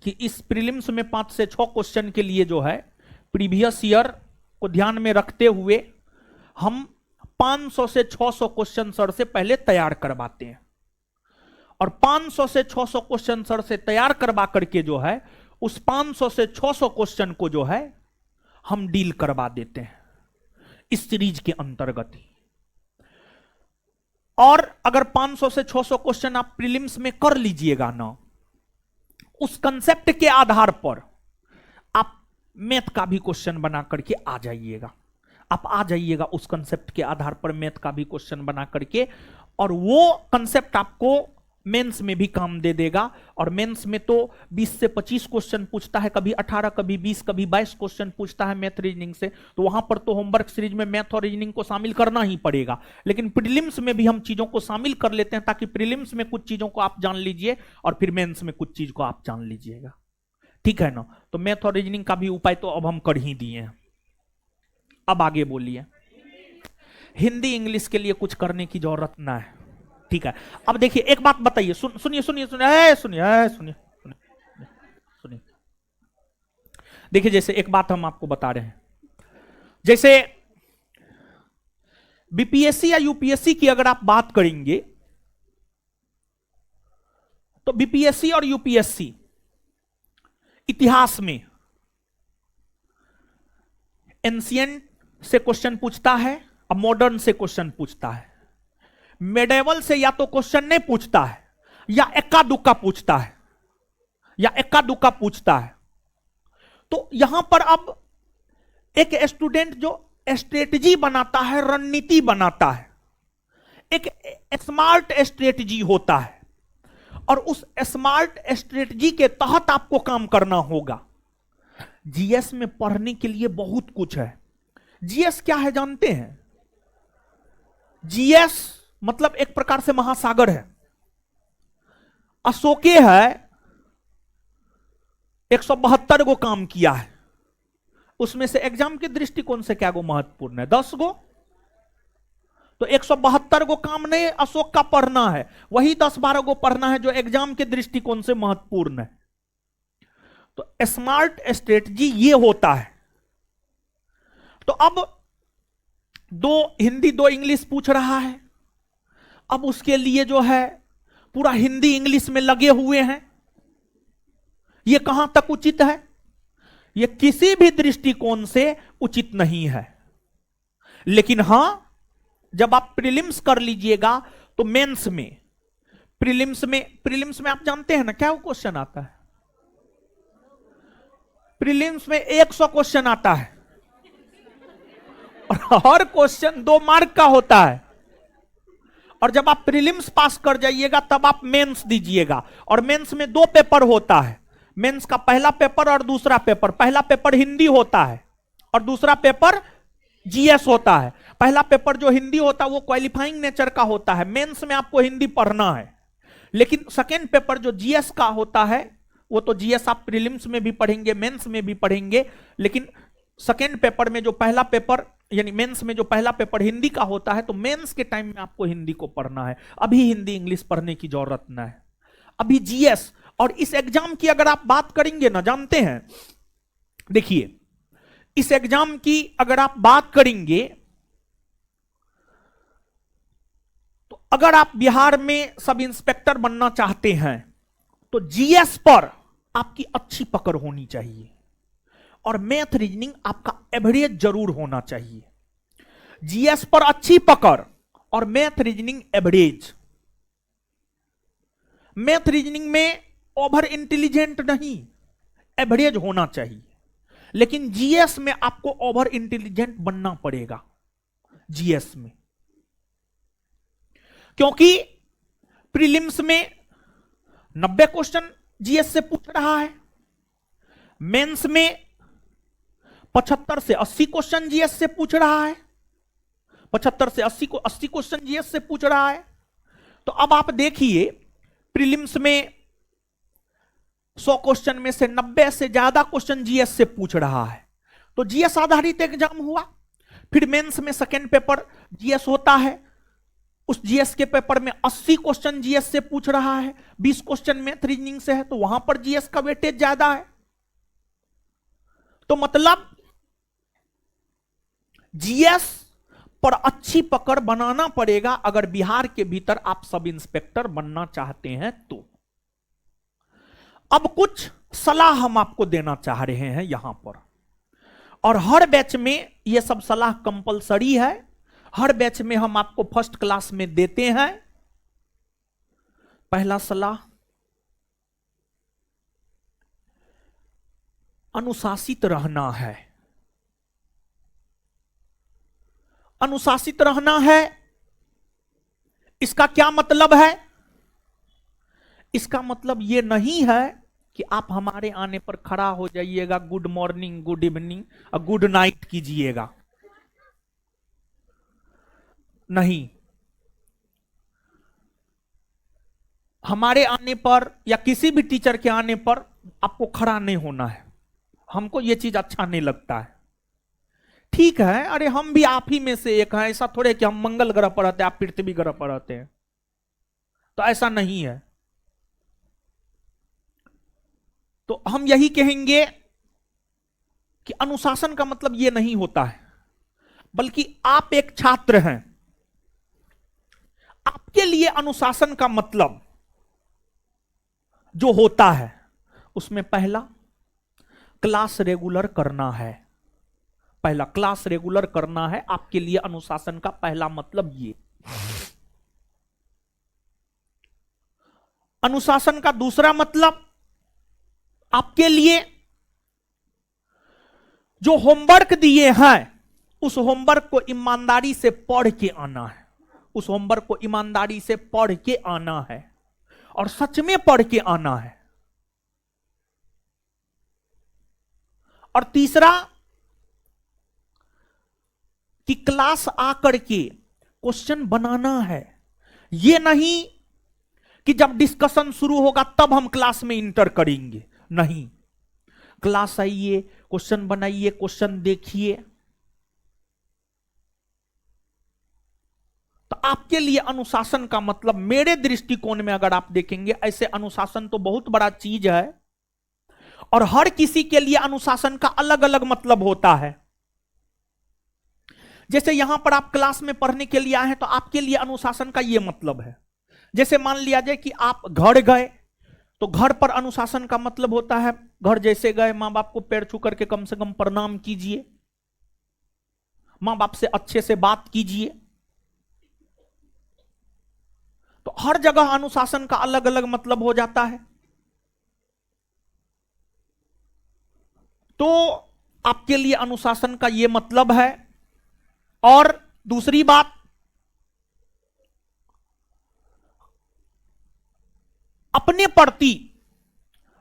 कि इस प्रीलिम्स में 5 से 6 क्वेश्चन के लिए जो है प्रीवियस ईयर को ध्यान में रखते हुए हम 500 से 600 क्वेश्चन सर से पहले तैयार करवाते हैं, और 500 से 600 क्वेश्चन सर से तैयार करवा करके जो है उस 500 से 600 क्वेश्चन को जो है हम डील करवा देते हैं इस सीरीज के अंतर्गत ही। और अगर 500 से 600 क्वेश्चन आप प्रीलिम्स में कर लीजिएगा ना, उस कंसेप्ट के आधार पर आप मैथ का भी क्वेश्चन बना करके आ जाइएगा, आप आ जाइएगा उस कंसेप्ट के आधार पर मैथ का भी क्वेश्चन बना करके, और वो कंसेप्ट आपको मेंस में भी काम दे देगा। और मेंस में तो 20 से 25 क्वेश्चन पूछता है, कभी 18, कभी 20, कभी 22 क्वेश्चन पूछता है मैथ रीजनिंग से। तो वहां पर तो होमवर्क सीरीज में मैथ और रीजनिंग को शामिल करना ही पड़ेगा, लेकिन प्रीलिम्स में भी हम चीजों को शामिल कर लेते हैं, ताकि प्रीलिम्स में कुछ चीजों को आप जान लीजिए और फिर मेंस में कुछ चीज को आप जान लीजिएगा, ठीक है ना? तो मैथ और रीजनिंग का भी उपाय तो अब हम कर ही दिए हैं। अब आगे बोलिए। हिंदी इंग्लिश के लिए कुछ करने की जरूरत ना है, ठीक है? अब देखिए, एक बात बताइए, सुनिए सुनिए सुनिए सुनिए सुनिए सुनिए। देखिए, जैसे एक बात हम आपको बता रहे हैं, जैसे बीपीएससी या यूपीएससी की अगर आप बात करेंगे, तो बीपीएससी और यूपीएससी इतिहास में एंशियंट से क्वेश्चन पूछता है और मॉडर्न से क्वेश्चन पूछता है। मेडेवल से या तो क्वेश्चन नहीं पूछता है या एक्का दुक्का पूछता है, या एक्का दुक्का पूछता है। तो यहां पर अब एक स्टूडेंट जो स्ट्रेटजी बनाता है, रणनीति बनाता है, एक स्मार्ट स्ट्रेटजी होता है, और उस स्मार्ट स्ट्रेटजी के तहत आपको काम करना होगा। जीएस में पढ़ने के लिए बहुत कुछ है। जीएस क्या है जानते हैं? जीएस मतलब एक प्रकार से महासागर है। अशोके है 172 गो काम किया है, उसमें से एग्जाम के दृष्टिकोण से क्या गो महत्वपूर्ण है? 10 गो। तो 172 गो काम नहीं अशोक का पढ़ना है, वही 10-12 गो पढ़ना है जो एग्जाम के दृष्टिकोण से महत्वपूर्ण है। तो स्मार्ट स्ट्रेटजी ये होता है। तो अब 2 हिंदी 2 इंग्लिश पूछ रहा है, अब उसके लिए जो है पूरा हिंदी इंग्लिश में लगे हुए हैं। यह कहां तक उचित है? यह किसी भी दृष्टिकोण से उचित नहीं है। लेकिन हां, जब आप प्रीलिम्स कर लीजिएगा तो मेंस में, प्रीलिम्स में आप जानते हैं ना क्या वो क्वेश्चन आता है? प्रीलिम्स में 100 क्वेश्चन आता है और हर क्वेश्चन 2 मार्क का होता है। और जब आप प्रीलिम्स पास कर जाइएगा तब आप मेंस दीजिएगा, और मेंस में 2 पेपर होता है। मेंस का पहला पेपर और दूसरा पेपर। पहला पेपर हिंदी होता है और दूसरा पेपर जीएस होता है। पहला पेपर जो हिंदी होता है वो क्वालिफाइंग नेचर का होता है, मेंस में आपको हिंदी पढ़ना है। लेकिन सेकेंड पेपर जो जीएस का होता है वो तो जीएस आप प्रीलिम्स में भी पढ़ेंगे, मेंस में भी पढ़ेंगे, लेकिन सेकेंड पेपर में जो पहला पेपर यानी मेंस में जो पहला पेपर हिंदी का होता है, तो मेंस के टाइम में आपको हिंदी को पढ़ना है। अभी हिंदी इंग्लिश पढ़ने की जरूरत ना है, अभी जीएस। और इस एग्जाम की अगर आप बात करेंगे ना, जानते हैं, देखिए इस एग्जाम की अगर आप बात करेंगे तो अगर आप बिहार में सब इंस्पेक्टर बनना चाहते हैं तो जीएस पर आपकी अच्छी पकड़ होनी चाहिए और मैथ रीजनिंग आपका एवरेज जरूर होना चाहिए। जीएस पर अच्छी पकड़ और math reasoning average. Math reasoning में ओवर इंटेलिजेंट नहीं, एवरेज होना चाहिए। लेकिन जीएस में आपको ओवर इंटेलिजेंट बनना पड़ेगा जीएस में, क्योंकि प्रीलिम्स में 90 क्वेश्चन जीएस से पूछ रहा है, मेंस में 75 से 80 क्वेश्चन जीएस से पूछ रहा है, 75 से 80 क्वेश्चन जीएस से पूछ रहा है। तो अब आप देखिए प्रीलिम्स में 100 क्वेश्चन में से 90 से ज्यादा क्वेश्चन जीएस से पूछ रहा है, तो जीएस आधारित एग्जाम हुआ। फिर मेंस में सेकेंड पेपर जीएस होता है, उस जीएस के पेपर में 80 क्वेश्चन जीएस से पूछ रहा है, 20 क्वेश्चन मैथ रीजनिंग से है, तो वहां पर जीएस का वेटेज ज्यादा है। तो मतलब जीएस पर अच्छी पकड़ बनाना पड़ेगा अगर बिहार के भीतर आप सब इंस्पेक्टर बनना चाहते हैं तो। अब कुछ सलाह हम आपको देना चाह रहे हैं यहां पर, और हर बैच में यह सब सलाह कंपलसरी है, हर बैच में हम आपको फर्स्ट क्लास में देते हैं। पहला सलाह, अनुशासित रहना है। अनुशासित रहना है, इसका क्या मतलब है? इसका मतलब यह नहीं है कि आप हमारे आने पर खड़ा हो जाइएगा, गुड मॉर्निंग, गुड इवनिंग और गुड नाइट कीजिएगा, नहीं। हमारे आने पर या किसी भी टीचर के आने पर आपको खड़ा नहीं होना है, हमको यह चीज अच्छा नहीं लगता है। ठीक है, अरे हम भी आप ही में से एक हैं, ऐसा थोड़े कि हम मंगल ग्रह पर रहते हैं, आप पृथ्वी ग्रह पर रहते हैं, तो ऐसा नहीं है। तो हम यही कहेंगे कि अनुशासन का मतलब यह नहीं होता है, बल्कि आप एक छात्र हैं, आपके लिए अनुशासन का मतलब जो होता है उसमें पहला क्लास रेगुलर करना है, पहला क्लास रेगुलर करना है आपके लिए अनुशासन का पहला मतलब ये। अनुशासन का दूसरा मतलब आपके लिए जो होमवर्क दिए हैं उस होमवर्क को ईमानदारी से पढ़ के आना है। उस होमवर्क को ईमानदारी से पढ़ के आना है और सच में पढ़ के आना है। और तीसरा कि क्लास आकर के क्वेश्चन बनाना है। यह नहीं कि जब डिस्कशन शुरू होगा तब हम क्लास में इंटर करेंगे, नहीं। क्लास आइए, क्वेश्चन बनाइए, क्वेश्चन देखिए। तो आपके लिए अनुशासन का मतलब मेरे दृष्टिकोण में अगर आप देखेंगे, ऐसे अनुशासन तो बहुत बड़ा चीज है और हर किसी के लिए अनुशासन का अलग अलग मतलब होता है। जैसे यहां पर आप क्लास में पढ़ने के लिए आए हैं तो आपके लिए अनुशासन का यह मतलब है। जैसे मान लिया जाए कि आप घर गए तो घर पर अनुशासन का मतलब होता है, घर जैसे गए मां बाप को पैर छू करके कम से कम प्रणाम कीजिए, मां बाप से अच्छे से बात कीजिए। तो हर जगह अनुशासन का अलग अलग मतलब हो जाता है। तो आपके लिए अनुशासन का यह मतलब है। और दूसरी बात, अपने प्रति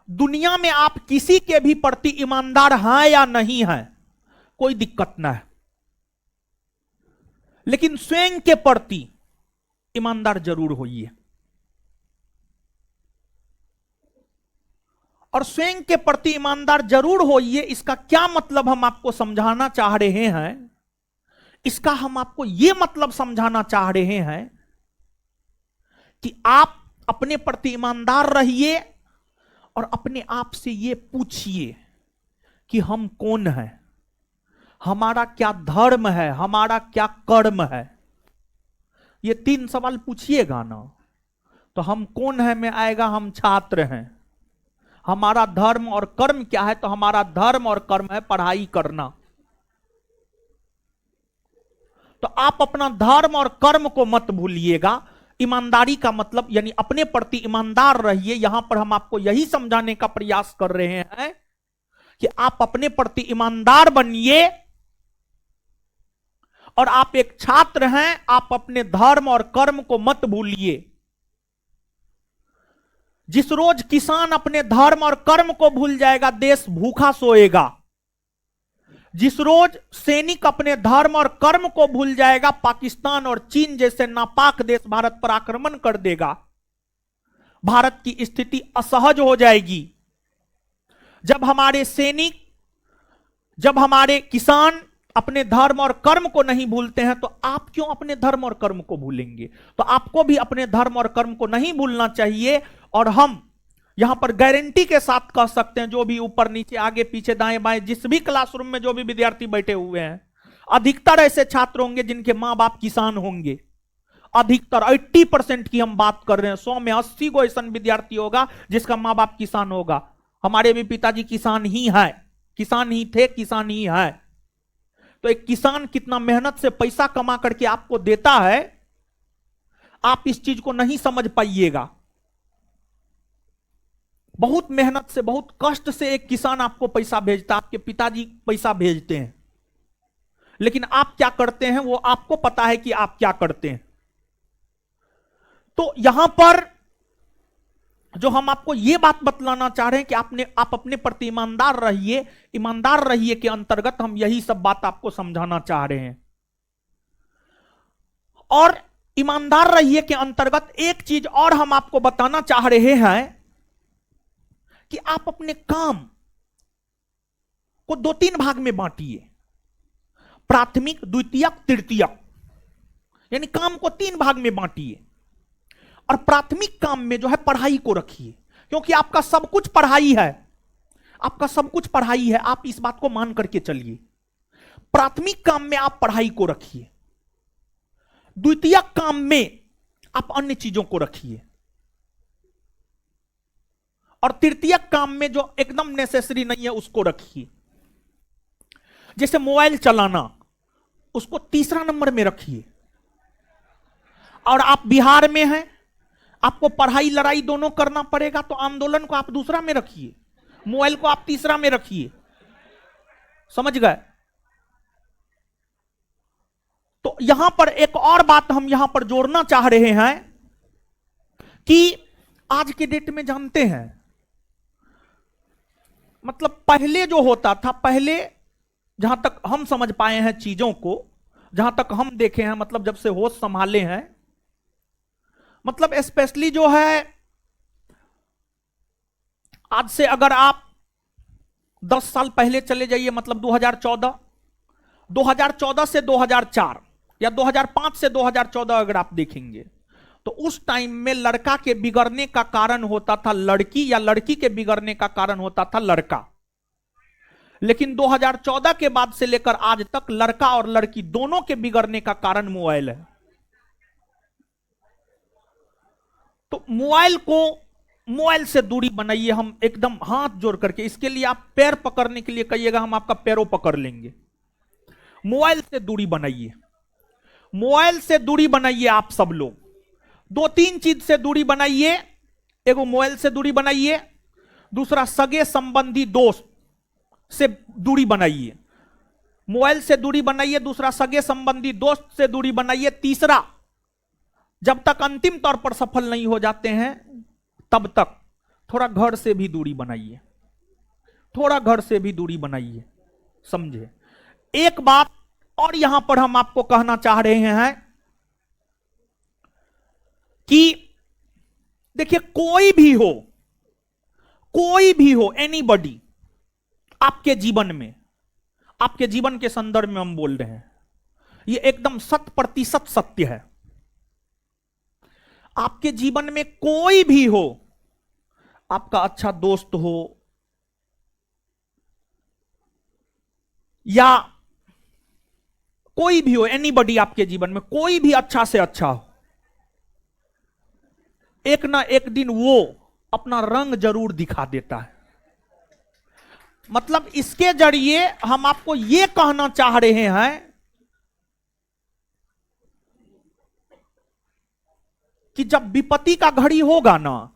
दुनिया में आप किसी के भी प्रति ईमानदार हैं या नहीं हैं, कोई दिक्कत ना है, लेकिन स्वयं के प्रति ईमानदार जरूर होइए। और स्वयं के प्रति ईमानदार जरूर होइए, इसका क्या मतलब हम आपको समझाना चाह रहे हैं? इसका हम आपको यह मतलब समझाना चाह रहे हैं कि आप अपने प्रति ईमानदार रहिए और अपने आप से यह पूछिए कि हम कौन हैं, हमारा क्या धर्म है, हमारा क्या कर्म है। ये 3 सवाल पूछिएगा ना तो हम कौन है में आएगा, हम छात्र हैं। हमारा धर्म और कर्म क्या है, तो हमारा धर्म और कर्म है पढ़ाई करना। तो आप अपना धर्म और कर्म को मत भूलिएगा। ईमानदारी का मतलब यानी अपने प्रति ईमानदार रहिए। यहां पर हम आपको यही समझाने का प्रयास कर रहे हैं कि आप अपने प्रति ईमानदार बनिए और आप एक छात्र हैं, आप अपने धर्म और कर्म को मत भूलिए। जिस रोज किसान अपने धर्म और कर्म को भूल जाएगा, देश भूखा सोएगा। जिस रोज सैनिक अपने धर्म और कर्म को भूल जाएगा, पाकिस्तान और चीन जैसे नापाक देश भारत पर आक्रमण कर देगा। भारत की स्थिति असहज हो जाएगी। जब हमारे सैनिक, जब हमारे किसान अपने धर्म और कर्म को नहीं भूलते हैं, तो आप क्यों अपने धर्म और कर्म को भूलेंगे? तो आपको भी अपने धर्म और कर्म को नहीं भूलना चाहिए। और हम यहां पर गारंटी के साथ कह सकते हैं, जो भी ऊपर नीचे आगे पीछे दाएं बाएं जिस भी क्लासरूम में जो भी विद्यार्थी बैठे हुए हैं, अधिकतर ऐसे छात्र होंगे जिनके मां बाप किसान होंगे। अधिकतर 80% की हम बात कर रहे हैं। 100 में 80 को ऐसा विद्यार्थी होगा जिसका मां बाप किसान होगा। हमारे भी पिताजी किसान ही है, किसान ही थे, किसान ही है। तो एक किसान कितना मेहनत से पैसा कमा करके आपको देता है, आप इस चीज को नहीं समझ पाइएगा। बहुत मेहनत से, बहुत कष्ट से एक किसान आपको पैसा भेजता, आपके पिताजी पैसा भेजते हैं, लेकिन आप क्या करते हैं वो आपको पता है कि आप क्या करते हैं। तो यहां पर जो हम आपको यह बात बतलाना चाह रहे हैं कि आप अपने प्रति ईमानदार रहिए। ईमानदार रहिए के अंतर्गत हम यही सब बात आपको समझाना चाह रहे हैं। और ईमानदार रहिए के अंतर्गत एक चीज और हम आपको बताना चाह रहे हैं कि आप अपने काम को 2-3 भाग में बांटिए, प्राथमिक, द्वितीयक, तृतीयक। यानी काम को 3 भाग में बांटिए। और प्राथमिक काम में जो है पढ़ाई को रखिए, क्योंकि आपका सब कुछ पढ़ाई है। आपका सब कुछ पढ़ाई है, आप इस बात को मान करके चलिए। प्राथमिक काम में आप पढ़ाई को रखिए, द्वितीयक काम में आप अन्य चीजों को रखिए, और तृतीयक काम में जो एकदम नेसेसरी नहीं है उसको रखिए। जैसे मोबाइल चलाना, उसको तीसरा नंबर में रखिए। और आप बिहार में हैं, आपको पढ़ाई लड़ाई दोनों करना पड़ेगा, तो आंदोलन को आप दूसरा में रखिए, मोबाइल को आप तीसरा में रखिए। समझ गए? तो यहां पर एक और बात हम यहां पर जोड़ना चाह रहे हैं कि आज के डेट में जानते हैं, मतलब पहले जो होता था, पहले जहां तक हम समझ पाए हैं चीजों को, जहां तक हम देखे हैं, मतलब जब से होश संभाले हैं, मतलब स्पेशली जो है, आज से अगर आप 10 साल पहले चले जाइए, मतलब 2014 से 2004 या 2005 से 2014 अगर आप देखेंगे, तो उस टाइम में लड़का के बिगड़ने का कारण होता था लड़की, या लड़की के बिगड़ने का कारण होता था लड़का। लेकिन 2014 के बाद से लेकर आज तक लड़का और लड़की दोनों के बिगड़ने का कारण मोबाइल है। तो मोबाइल से दूरी बनाइए, हम एकदम हाथ जोड़ करके। इसके लिए आप पैर पकड़ने के लिए कहिएगा, हम आपका पैरों पकड़ लेंगे। मोबाइल से दूरी बनाइए, मोबाइल से दूरी बनाइए। आप सब लोग 2-3 चीज से दूरी बनाइए। एगो मोबाइल से दूरी बनाइए, दूसरा सगे संबंधी दोस्त से दूरी बनाइए। मोबाइल से दूरी बनाइए, दूसरा सगे संबंधी दोस्त से दूरी बनाइए। तीसरा, जब तक अंतिम तौर पर सफल नहीं हो जाते हैं तब तक थोड़ा घर से भी दूरी बनाइए, थोड़ा घर से भी दूरी बनाइए। समझे? एक बात और यहां पर हम आपको कहना चाह रहे हैं कि देखिए, कोई भी हो एनीबॉडी आपके जीवन में, आपके जीवन के संदर्भ में हम बोल रहे हैं, यह एकदम 100% सत्य है। आपके जीवन में कोई भी हो, आपका अच्छा दोस्त हो या कोई भी हो, एनीबॉडी आपके जीवन में कोई भी अच्छा से अच्छा हो, एक ना एक दिन वो अपना रंग जरूर दिखा देता है। मतलब इसके जरिए हम आपको यह कहना चाह रहे हैं कि जब विपत्ति का घड़ी होगा ना,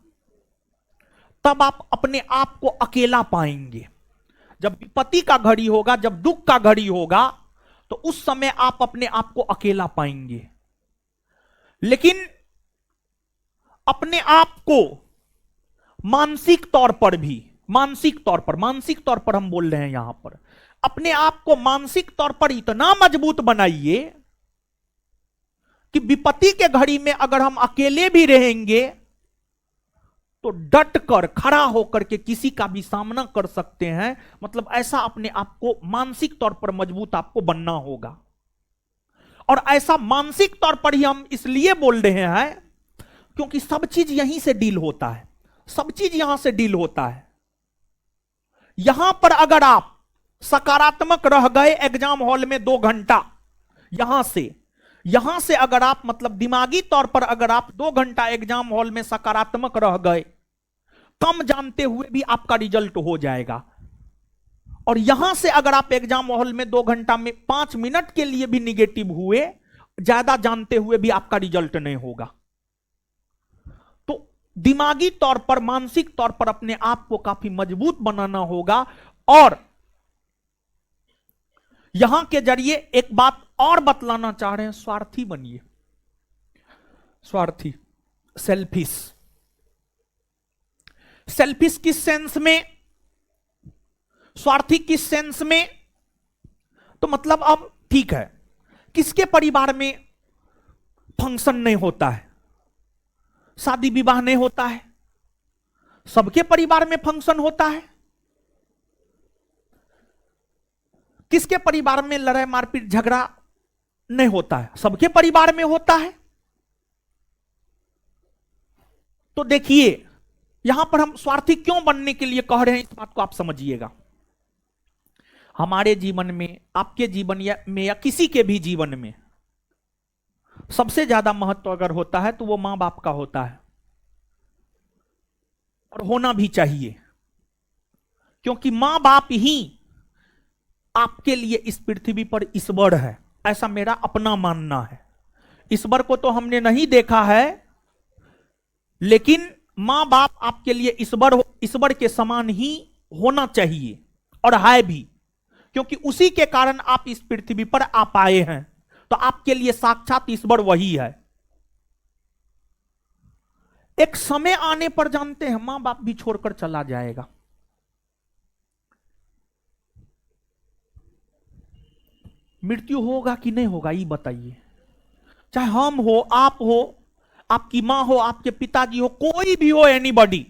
तब आप अपने आप को अकेला पाएंगे। जब विपत्ति का घड़ी होगा, जब दुख का घड़ी होगा, तो उस समय आप अपने आप को अकेला पाएंगे। लेकिन अपने आप को मानसिक तौर पर हम बोल रहे हैं यहां पर, अपने आप को मानसिक तौर पर इतना मजबूत बनाइए कि विपत्ति के घड़ी में अगर हम अकेले भी रहेंगे तो डट कर खड़ा होकर के किसी का भी सामना कर सकते हैं। मतलब ऐसा अपने आप को मानसिक तौर पर मजबूत आपको बनना होगा। और ऐसा मानसिक तौर पर ही हम इसलिए बोल रहे हैं क्योंकि सब चीज यहीं से डील होता है, सब चीज यहां से डील होता है। यहां पर अगर आप सकारात्मक रह गए एग्जाम हॉल में 2 घंटा, यहां से अगर आप मतलब दिमागी तौर पर अगर आप 2 घंटा एग्जाम हॉल में सकारात्मक रह गए, कम जानते हुए भी आपका रिजल्ट हो जाएगा। और यहां से अगर आप एग्जाम हॉल में 2 घंटा में 5 मिनट के लिए भी निगेटिव हुए, ज्यादा जानते हुए भी आपका रिजल्ट नहीं होगा। तो दिमागी तौर पर, मानसिक तौर पर अपने आप को काफी मजबूत बनाना होगा। और यहां के जरिए एक बात और बतलाना चाह रहे हैं, स्वार्थी बनिए। स्वार्थी, सेल्फिश किस सेंस में, स्वार्थी किस सेंस में? तो मतलब अब ठीक है, किसके परिवार में फंक्शन नहीं होता है, शादी विवाह नहीं होता है? सबके परिवार में फंक्शन होता है। किसके परिवार में लड़ाई मारपीट झगड़ा नहीं होता है? सबके परिवार में होता है। तो देखिए, यहां पर हम स्वार्थी क्यों बनने के लिए कह रहे हैं, इस बात को आप समझिएगा। हमारे जीवन में, आपके जीवन में या किसी के भी जीवन में सबसे ज्यादा महत्व अगर होता है तो वो मां बाप का होता है, और होना भी चाहिए। क्योंकि मां बाप ही आपके लिए इस पृथ्वी पर ईश्वर है, ऐसा मेरा अपना मानना है। ईश्वर को तो हमने नहीं देखा है, लेकिन मां बाप आपके लिए ईश्वर के समान ही होना चाहिए, और है भी, क्योंकि उसी के कारण आप इस पृथ्वी पर आ पाए हैं। तो आपके लिए साक्षात ईश्वर वही है। एक समय आने पर जानते हैं मां बाप भी छोड़कर चला जाएगा। मृत्यु होगा कि नहीं होगा ये बताइए। चाहे हम हो, आप हो, आपकी मां हो, आपके पिताजी हो, कोई भी हो, एनीबॉडी,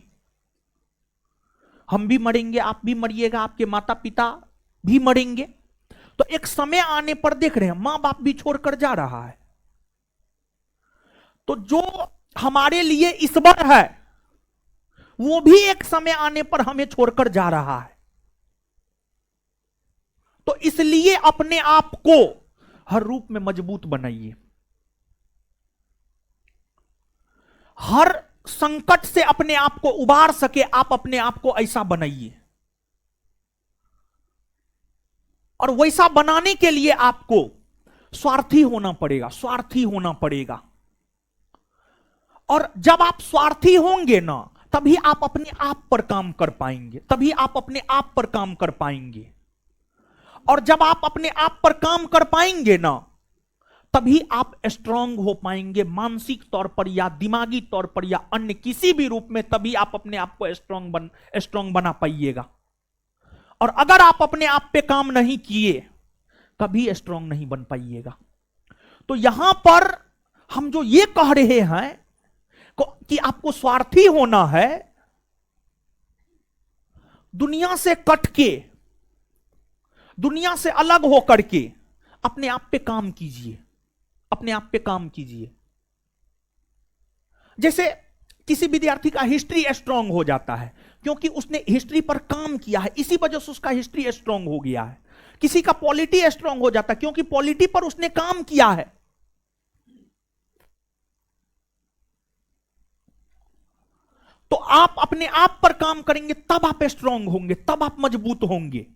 हम भी मरेंगे, आप भी मरिएगा, आपके माता पिता भी मरेंगे। तो एक समय आने पर देख रहे हैं मां बाप भी छोड़कर जा रहा है। तो जो हमारे लिए ईश्वर है वो भी एक समय आने पर हमें छोड़कर जा रहा है। तो इसलिए अपने आप को हर रूप में मजबूत बनाइए, हर संकट से अपने आप को उबार सके आप अपने आप को ऐसा बनाइए। और वैसा बनाने के लिए आपको स्वार्थी होना पड़ेगा, स्वार्थी होना पड़ेगा। और जब आप स्वार्थी होंगे ना, तभी आप अपने आप पर काम कर पाएंगे, तभी आप अपने आप पर काम कर पाएंगे। और जब आप अपने आप पर काम कर पाएंगे ना, तभी आप स्ट्रांग हो पाएंगे, मानसिक तौर पर या दिमागी तौर पर या अन्य किसी भी रूप में, तभी आप अपने आप को स्ट्रांग बना पाइएगा। और अगर आप अपने आप पे काम नहीं किए, कभी स्ट्रांग नहीं बन पाइएगा। तो यहां पर हम जो ये कह रहे हैं कि आपको स्वार्थी होना है, दुनिया से कट के, दुनिया से अलग होकर के अपने आप पे काम कीजिए, अपने आप पे काम कीजिए। जैसे किसी विद्यार्थी का हिस्ट्री स्ट्रांग हो जाता है क्योंकि उसने हिस्ट्री पर काम किया है, इसी वजह से उसका हिस्ट्री स्ट्रांग हो गया है। किसी का पॉलिटी स्ट्रांग हो जाता है क्योंकि पॉलिटी पर उसने काम किया है। तो आप अपने आप पर काम करेंगे, तब आप स्ट्रांग होंगे, तब आप मजबूत होंगे।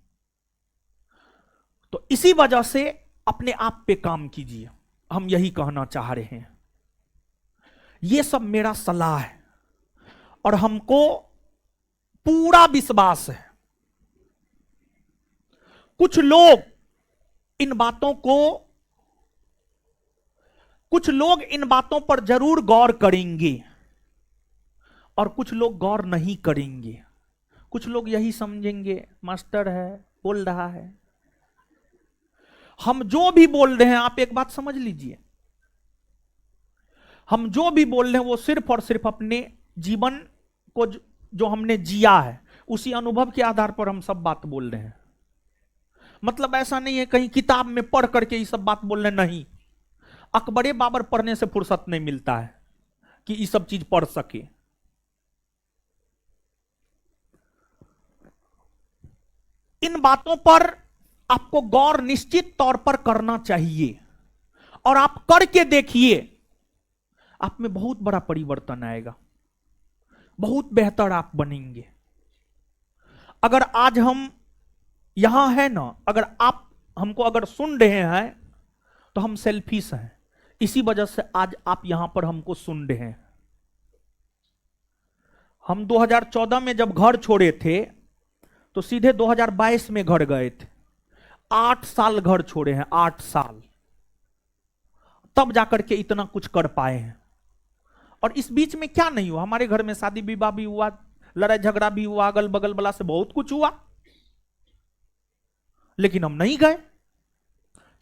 तो इसी वजह से अपने आप पे काम कीजिए, हम यही कहना चाह रहे हैं। यह सब मेरा सलाह है और हमको पूरा विश्वास है कुछ लोग इन बातों पर जरूर गौर करेंगे और कुछ लोग गौर नहीं करेंगे। कुछ लोग यही समझेंगे मास्टर है, बोल रहा है। हम जो भी बोल रहे हैं, आप एक बात समझ लीजिए, हम जो भी बोल रहे हैं वो सिर्फ और सिर्फ अपने जीवन को जो हमने जिया है उसी अनुभव के आधार पर हम सब बात बोल रहे हैं। मतलब ऐसा नहीं है कहीं किताब में पढ़ करके ये सब बात बोल रहे, नहीं। अकबरे बाबर पढ़ने से फुर्सत नहीं मिलता है कि ये सब चीज पढ़ सके। इन बातों पर आपको गौर निश्चित तौर पर करना चाहिए और आप करके देखिए, आप में बहुत बड़ा परिवर्तन आएगा, बहुत बेहतर आप बनेंगे। अगर आज हम यहां हैं ना, अगर आप हमको अगर सुन रहे हैं तो हम सेल्फिश हैं, इसी वजह से आज आप यहां पर हमको सुन रहे हैं। हम 2014 में जब घर छोड़े थे तो सीधे 2022 में घर गए थे। 8 साल घर छोड़े हैं, 8 साल, तब जाकर के इतना कुछ कर पाए हैं। और इस बीच में क्या नहीं हुआ, हमारे घर में शादी विवाह भी हुआ, लड़ाई झगड़ा भी हुआ, अगल बगल वाला से बहुत कुछ हुआ, लेकिन हम नहीं गए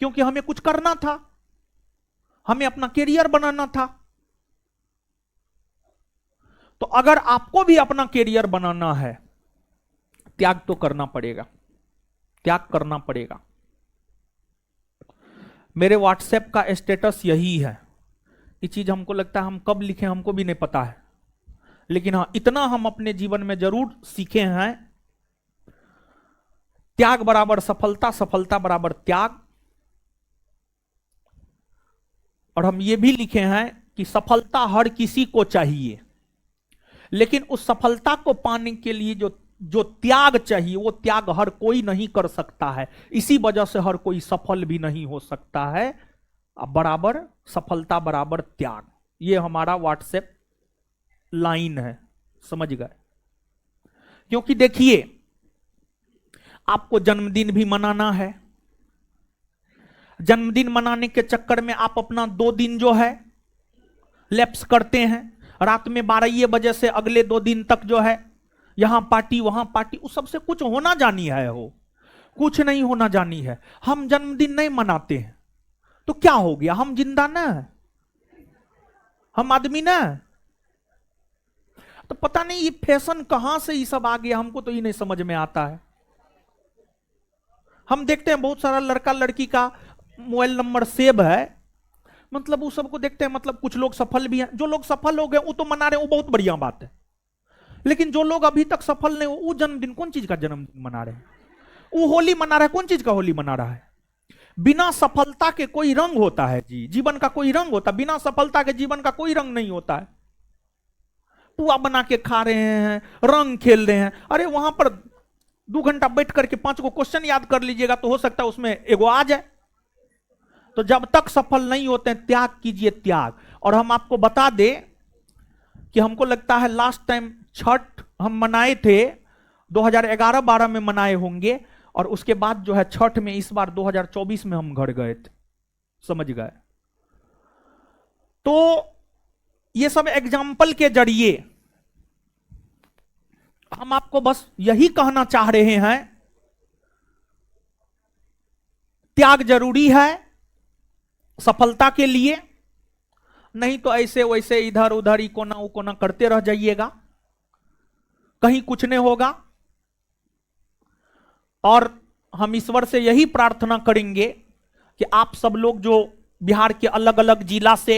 क्योंकि हमें कुछ करना था, हमें अपना कैरियर बनाना था। तो अगर आपको भी अपना कैरियर बनाना है, त्याग तो करना पड़ेगा, त्याग करना पड़ेगा। मेरे व्हाट्सएप का स्टेटस यही है। ये चीज हमको लगता है हम कब लिखे हमको भी नहीं पता है, लेकिन हाँ इतना हम अपने जीवन में जरूर सीखे हैं, त्याग बराबर सफलता, सफलता बराबर त्याग। और हम ये भी लिखे हैं कि सफलता हर किसी को चाहिए, लेकिन उस सफलता को पाने के लिए जो जो त्याग चाहिए वो त्याग हर कोई नहीं कर सकता है, इसी वजह से हर कोई सफल भी नहीं हो सकता है। अब बराबर सफलता बराबर त्याग, ये हमारा व्हाट्सएप लाइन है, समझ गए। क्योंकि देखिए आपको जन्मदिन भी मनाना है, जन्मदिन मनाने के चक्कर में आप अपना 2 दिन जो है लैप्स करते हैं, रात में 12 बजे से अगले 2 दिन तक जो है यहां पार्टी वहां पार्टी, उस सबसे कुछ होना जानी है, हो कुछ नहीं होना जानी है। हम जन्मदिन नहीं मनाते हैं तो क्या हो गया, हम जिंदा ना है, हम आदमी ना। तो पता नहीं ये फैशन कहां से ये सब आ गया, हमको तो ये नहीं समझ में आता है। हम देखते हैं बहुत सारा लड़का लड़की का मोबाइल नंबर सेव है, मतलब वो सबको देखते हैं, मतलब कुछ लोग सफल भी हैं, जो लोग सफल हो गए वो तो मना रहे हैं, वो बहुत बढ़िया बात है। लेकिन जो लोग अभी तक सफल नहीं हो, वो जन्मदिन कौन चीज का जन्मदिन मना रहे हैं, वो होली मना रहा है, कौन चीज का होली मना रहा है। बिना सफलता के कोई रंग होता है जी, जीवन का कोई रंग होता है, बिना सफलता के जीवन का कोई रंग नहीं होता है। पुआ बना के खा रहे हैं, रंग खेल रहे हैं, अरे वहां पर 2 घंटा बैठ करके 5 को क्वेश्चन याद कर लीजिएगा तो हो सकता है उसमें एगो आ जाए। तो जब तक सफल नहीं होते हैं त्याग कीजिए, त्याग। और हम आपको बता दें कि हमको लगता है लास्ट टाइम छठ हम मनाए थे 2011-12 में मनाए होंगे, और उसके बाद जो है छठ में इस बार 2024 में हम घर गए थे, समझ गए। तो ये सब एग्जाम्पल के जरिए हम आपको बस यही कहना चाह रहे हैं, त्याग जरूरी है सफलता के लिए, नहीं तो ऐसे वैसे इधर उधर ही कोना कोना करते रह जाइएगा, कहीं कुछ नहीं होगा। और हम ईश्वर से यही प्रार्थना करेंगे कि आप सब लोग जो बिहार के अलग अलग जिला से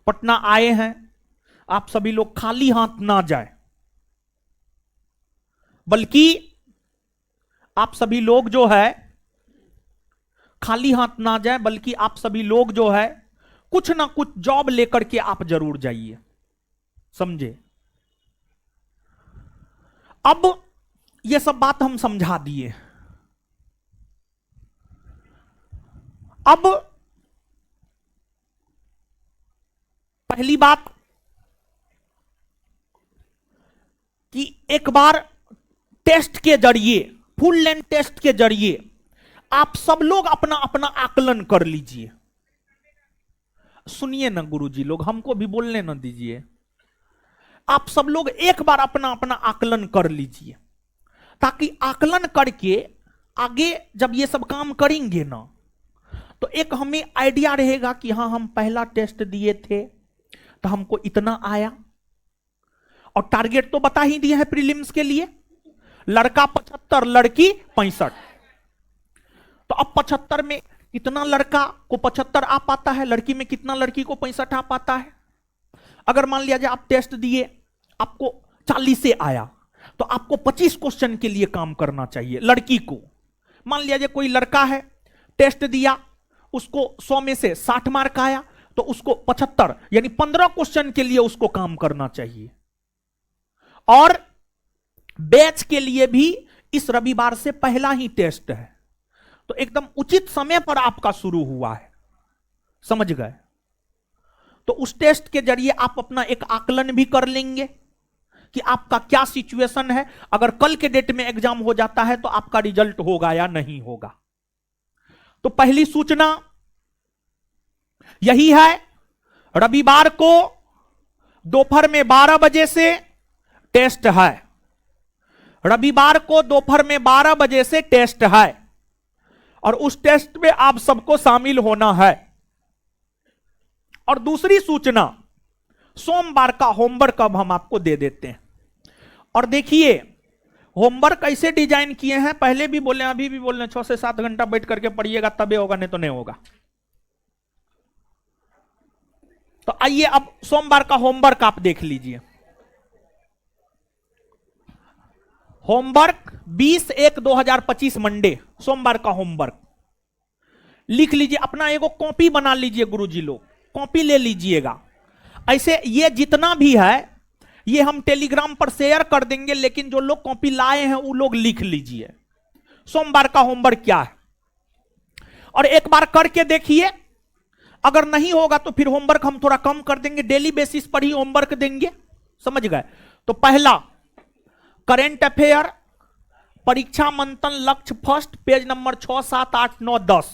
पटना आए हैं, आप सभी लोग खाली हाथ ना जाए, बल्कि आप सभी लोग जो है खाली हाथ ना जाए, बल्कि आप सभी लोग जो है कुछ ना कुछ जॉब लेकर के आप जरूर जाइए, समझे। अब ये सब बात हम समझा दिए। अब पहली बात कि एक बार टेस्ट के जरिए, फुल लेंथ टेस्ट के जरिए आप सब लोग अपना अपना आकलन कर लीजिए। सुनिए ना गुरुजी लोग, हमको भी बोलने ना दीजिए। आप सब लोग एक बार अपना अपना आकलन कर लीजिए, ताकि आकलन करके आगे जब ये सब काम करेंगे ना तो एक हमें आइडिया रहेगा कि हाँ हम पहला टेस्ट दिए थे तो हमको इतना आया, और टारगेट तो बता ही दिए हैं प्रीलिम्स के लिए, लड़का 75 लड़की 65। तो अब 75 में कितना लड़का को 75 आ पाता है, लड़की में कितना लड़की को 65 आ पाता है। अगर मान लिया जाए आप टेस्ट दिए आपको 40 से आया, तो आपको 25 क्वेश्चन के लिए काम करना चाहिए लड़की को। मान लिया जाए कोई लड़का है, टेस्ट दिया, उसको 100 में से 60 मार्क आया, तो उसको 75 यानी 15 क्वेश्चन के लिए उसको काम करना चाहिए। और बैच के लिए भी इस रविवार से पहला ही टेस्ट है, तो एकदम उचित समय पर आपका शुरू हुआ है, समझ गए। तो उस टेस्ट के जरिए आप अपना एक आकलन भी कर लेंगे कि आपका क्या सिचुएशन है, अगर कल के डेट में एग्जाम हो जाता है तो आपका रिजल्ट होगा या नहीं होगा। तो पहली सूचना यही है, रविवार को दोपहर में 12 बजे से टेस्ट है, रविवार को दोपहर में 12 बजे से टेस्ट है, और उस टेस्ट में आप सबको शामिल होना है। और दूसरी सूचना, सोमवार का होमवर्क अब हम आपको दे देते हैं। और देखिए होमवर्क कैसे डिजाइन किए हैं, पहले भी बोले अभी भी बोल रहे हैं, 6 से 7 घंटा बैठ करके पढ़िएगा तबे होगा, नहीं तो नहीं होगा। तो आइए अब सोमवार का होमवर्क आप देख लीजिए। होमवर्क 20/1/2025 मंडे, सोमवार का होमवर्क लिख लीजिए, अपना एगो कॉपी बना लीजिए, गुरुजी लोग कॉपी ले लीजिएगा। ऐसे ये जितना भी है ये हम टेलीग्राम पर शेयर कर देंगे, लेकिन जो लोग कॉपी लाए हैं वो लोग लिख लीजिए सोमवार का होमवर्क क्या है, और एक बार करके देखिए। अगर नहीं होगा तो फिर होमवर्क हम थोड़ा कम कर देंगे, डेली बेसिस पर ही होमवर्क देंगे, समझ गए। तो पहला करेंट अफेयर, परीक्षा मंथन लक्ष्य फर्स्ट, पेज नंबर 6, 7, 8, 9, 10।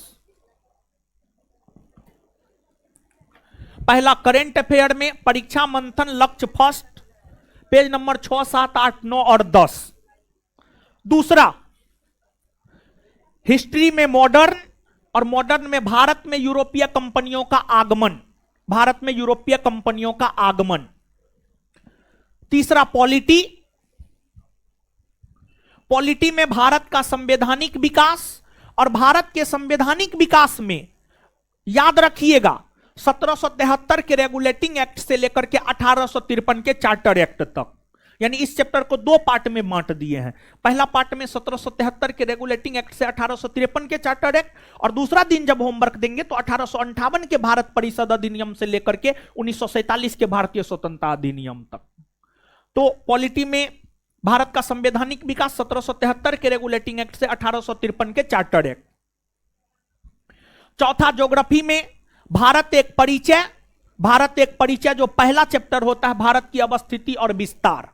पहला करेंट अफेयर में परीक्षा मंथन लक्ष्य फर्स्ट, पेज नंबर 6, 7, 8, 9 और 10। दूसरा हिस्ट्री में मॉडर्न, और मॉडर्न में भारत में यूरोपीय कंपनियों का आगमन, भारत में यूरोपीय कंपनियों का आगमन। तीसरा पॉलिटी, पॉलिटी में भारत का संवैधानिक विकास, और भारत के संवैधानिक विकास में याद रखिएगा 1773 के रेगुलेटिंग एक्ट से लेकर के 1853 के चार्टर एक्ट तक, यानी इस चैप्टर को दो पार्ट में बांट दिए हैं। पहला पार्ट में 1773 के रेगुलेटिंग एक्ट से 1853 के चार्टर एक्ट, और दूसरा दिन जब होमवर्क देंगे तो 1858 के भारत परिषद अधिनियम से लेकर के 1947 के भारतीय स्वतंत्रता अधिनियम तक। तो पॉलिटी में भारत का संवैधानिक विकास 1773 के रेगुलेटिंग एक्ट से 1853 के चार्टर एक्ट। चौथा ज्योग्राफी में भारत एक परिचय, भारत एक परिचय जो पहला चैप्टर होता है, भारत की अवस्थिति और विस्तार।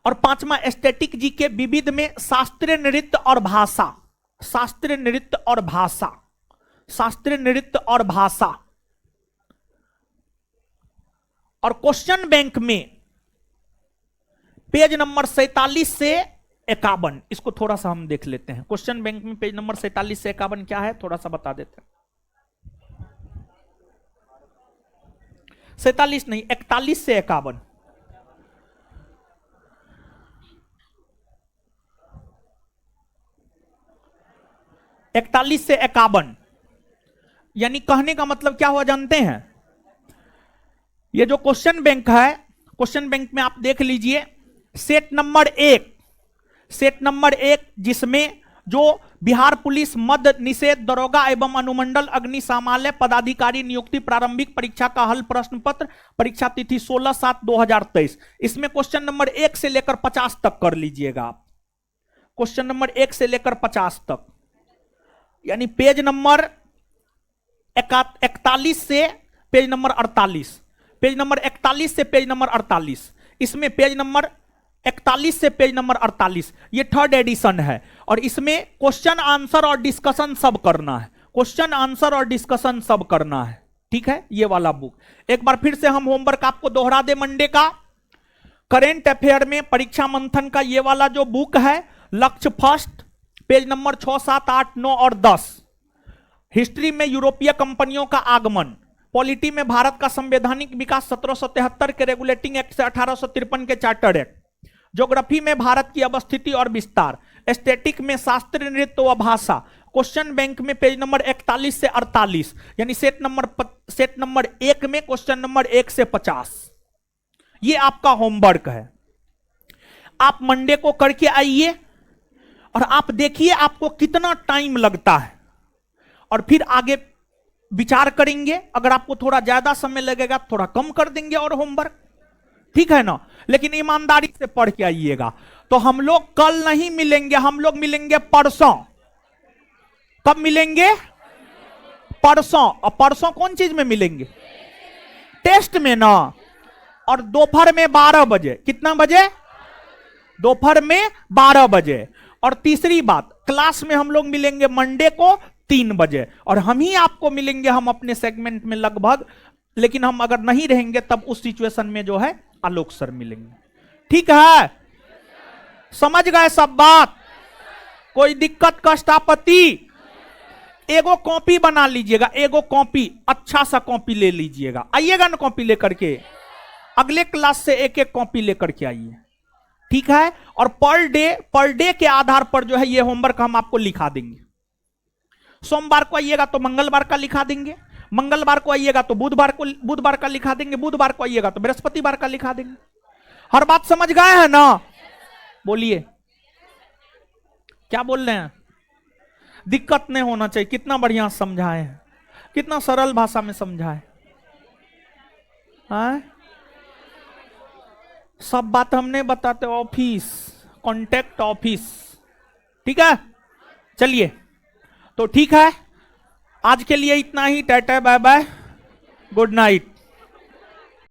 और पांचवा एस्थेटिक जी के विविध में शास्त्रीय नृत्य और भाषा, शास्त्रीय नृत्य और भाषा, शास्त्रीय नृत्य और भाषा। और क्वेश्चन बैंक में पेज नंबर 47 से 51, इसको थोड़ा सा हम देख लेते हैं। क्वेश्चन बैंक में पेज नंबर 47 से 51 क्या है, थोड़ा सा बता देते हैं। 47 नहीं, 41 से 51। इकतालीस से 51, यानी कहने का मतलब क्या हुआ जानते हैं? ये जो क्वेश्चन बैंक है, क्वेश्चन बैंक में आप देख लीजिए सेट नंबर 1, सेट नंबर 1 जिसमें जो बिहार पुलिस मद निषेध दरोगा एवं अनुमंडल अग्निशमन पदाधिकारी नियुक्ति प्रारंभिक परीक्षा का हल प्रश्न पत्र, परीक्षा तिथि 16/7/2023, इसमें क्वेश्चन नंबर 1 से लेकर 50 तक कर लीजिएगा आप। क्वेश्चन नंबर 1 से लेकर 50 तक, यानी पेज नंबर 41 से पेज नंबर 48, पेज नंबर 41 से पेज नंबर 48, इसमें पेज नंबर 41 से पेज नंबर 48 ये थर्ड एडिशन है, और इसमें क्वेश्चन आंसर और डिस्कशन सब करना है, क्वेश्चन आंसर और डिस्कशन सब करना है, ठीक है। ये वाला बुक एक बार फिर से हम होमवर्क आपको दोहरा दे मंडे का। करेंट अफेयर में परीक्षा मंथन का ये वाला जो बुक है, लक्ष्य फर्स्ट, पेज नंबर 6, 7, 8, 9 और 10। हिस्ट्री में यूरोपीय कंपनियों का आगमन, पॉलिटी में भारत का संवैधानिक विकास 1773 के रेगुलेटिंग एक्ट से 1853 के चार्टर एक्ट। ज्योग्राफी में भारत की अवस्थिति और विस्तार। एस्थेटिक में शास्त्रीय नृत्य व भाषा। क्वेश्चन बैंक में पेज नंबर 41 से 48, यानी सेट नंबर 1 में क्वेश्चन नंबर 1 से 50। ये आपका होमवर्क है, आप मंडे को करके आइए और आप देखिए आपको कितना टाइम लगता है, और फिर आगे विचार करेंगे। अगर आपको थोड़ा ज्यादा समय लगेगा थोड़ा कम कर देंगे और होमवर्क, ठीक है ना। लेकिन ईमानदारी से पढ़ के आइएगा। तो हम लोग कल नहीं मिलेंगे, हम लोग मिलेंगे परसों। कब मिलेंगे? परसों। और परसों कौन चीज में मिलेंगे? टेस्ट में ना। और दोपहर में 12 बजे। कितना बजे? दोपहर में 12 बजे। और तीसरी बात, क्लास में हम लोग मिलेंगे मंडे को 3 बजे, और हम ही आपको मिलेंगे हम अपने सेगमेंट में लगभग, लेकिन हम अगर नहीं रहेंगे तब उस सिचुएशन में जो है आलोक सर मिलेंगे, ठीक है। समझ गए सब बात? कोई दिक्कत कष्ट आपत्ति? एगो कॉपी बना लीजिएगा, एगो कॉपी, अच्छा सा कॉपी ले लीजिएगा, आइएगा ना कॉपी लेकर के। अगले क्लास से एक एक कॉपी लेकर के आइए, ठीक है। और पर डे के आधार पर जो है ये होमवर्क हम आपको लिखा देंगे। सोमवार को आइएगा तो मंगलवार का लिखा देंगे, मंगलवार को आइएगा तो बुधवार का लिखा देंगे, बुधवार को आइएगा तो बृहस्पतिवार का लिखा देंगे। हर बात समझ गए हैं ना? बोलिए, क्या बोल रहे हैं? दिक्कत नहीं होना चाहिए। कितना बढ़िया समझाए हैं, कितना सरल भाषा में समझाए हैं। सब बात हम नहीं बताते, ऑफिस, कॉन्टेक्ट ऑफिस, ठीक है। चलिए, तो ठीक है, आज के लिए इतना ही। Tata bye bye, good night.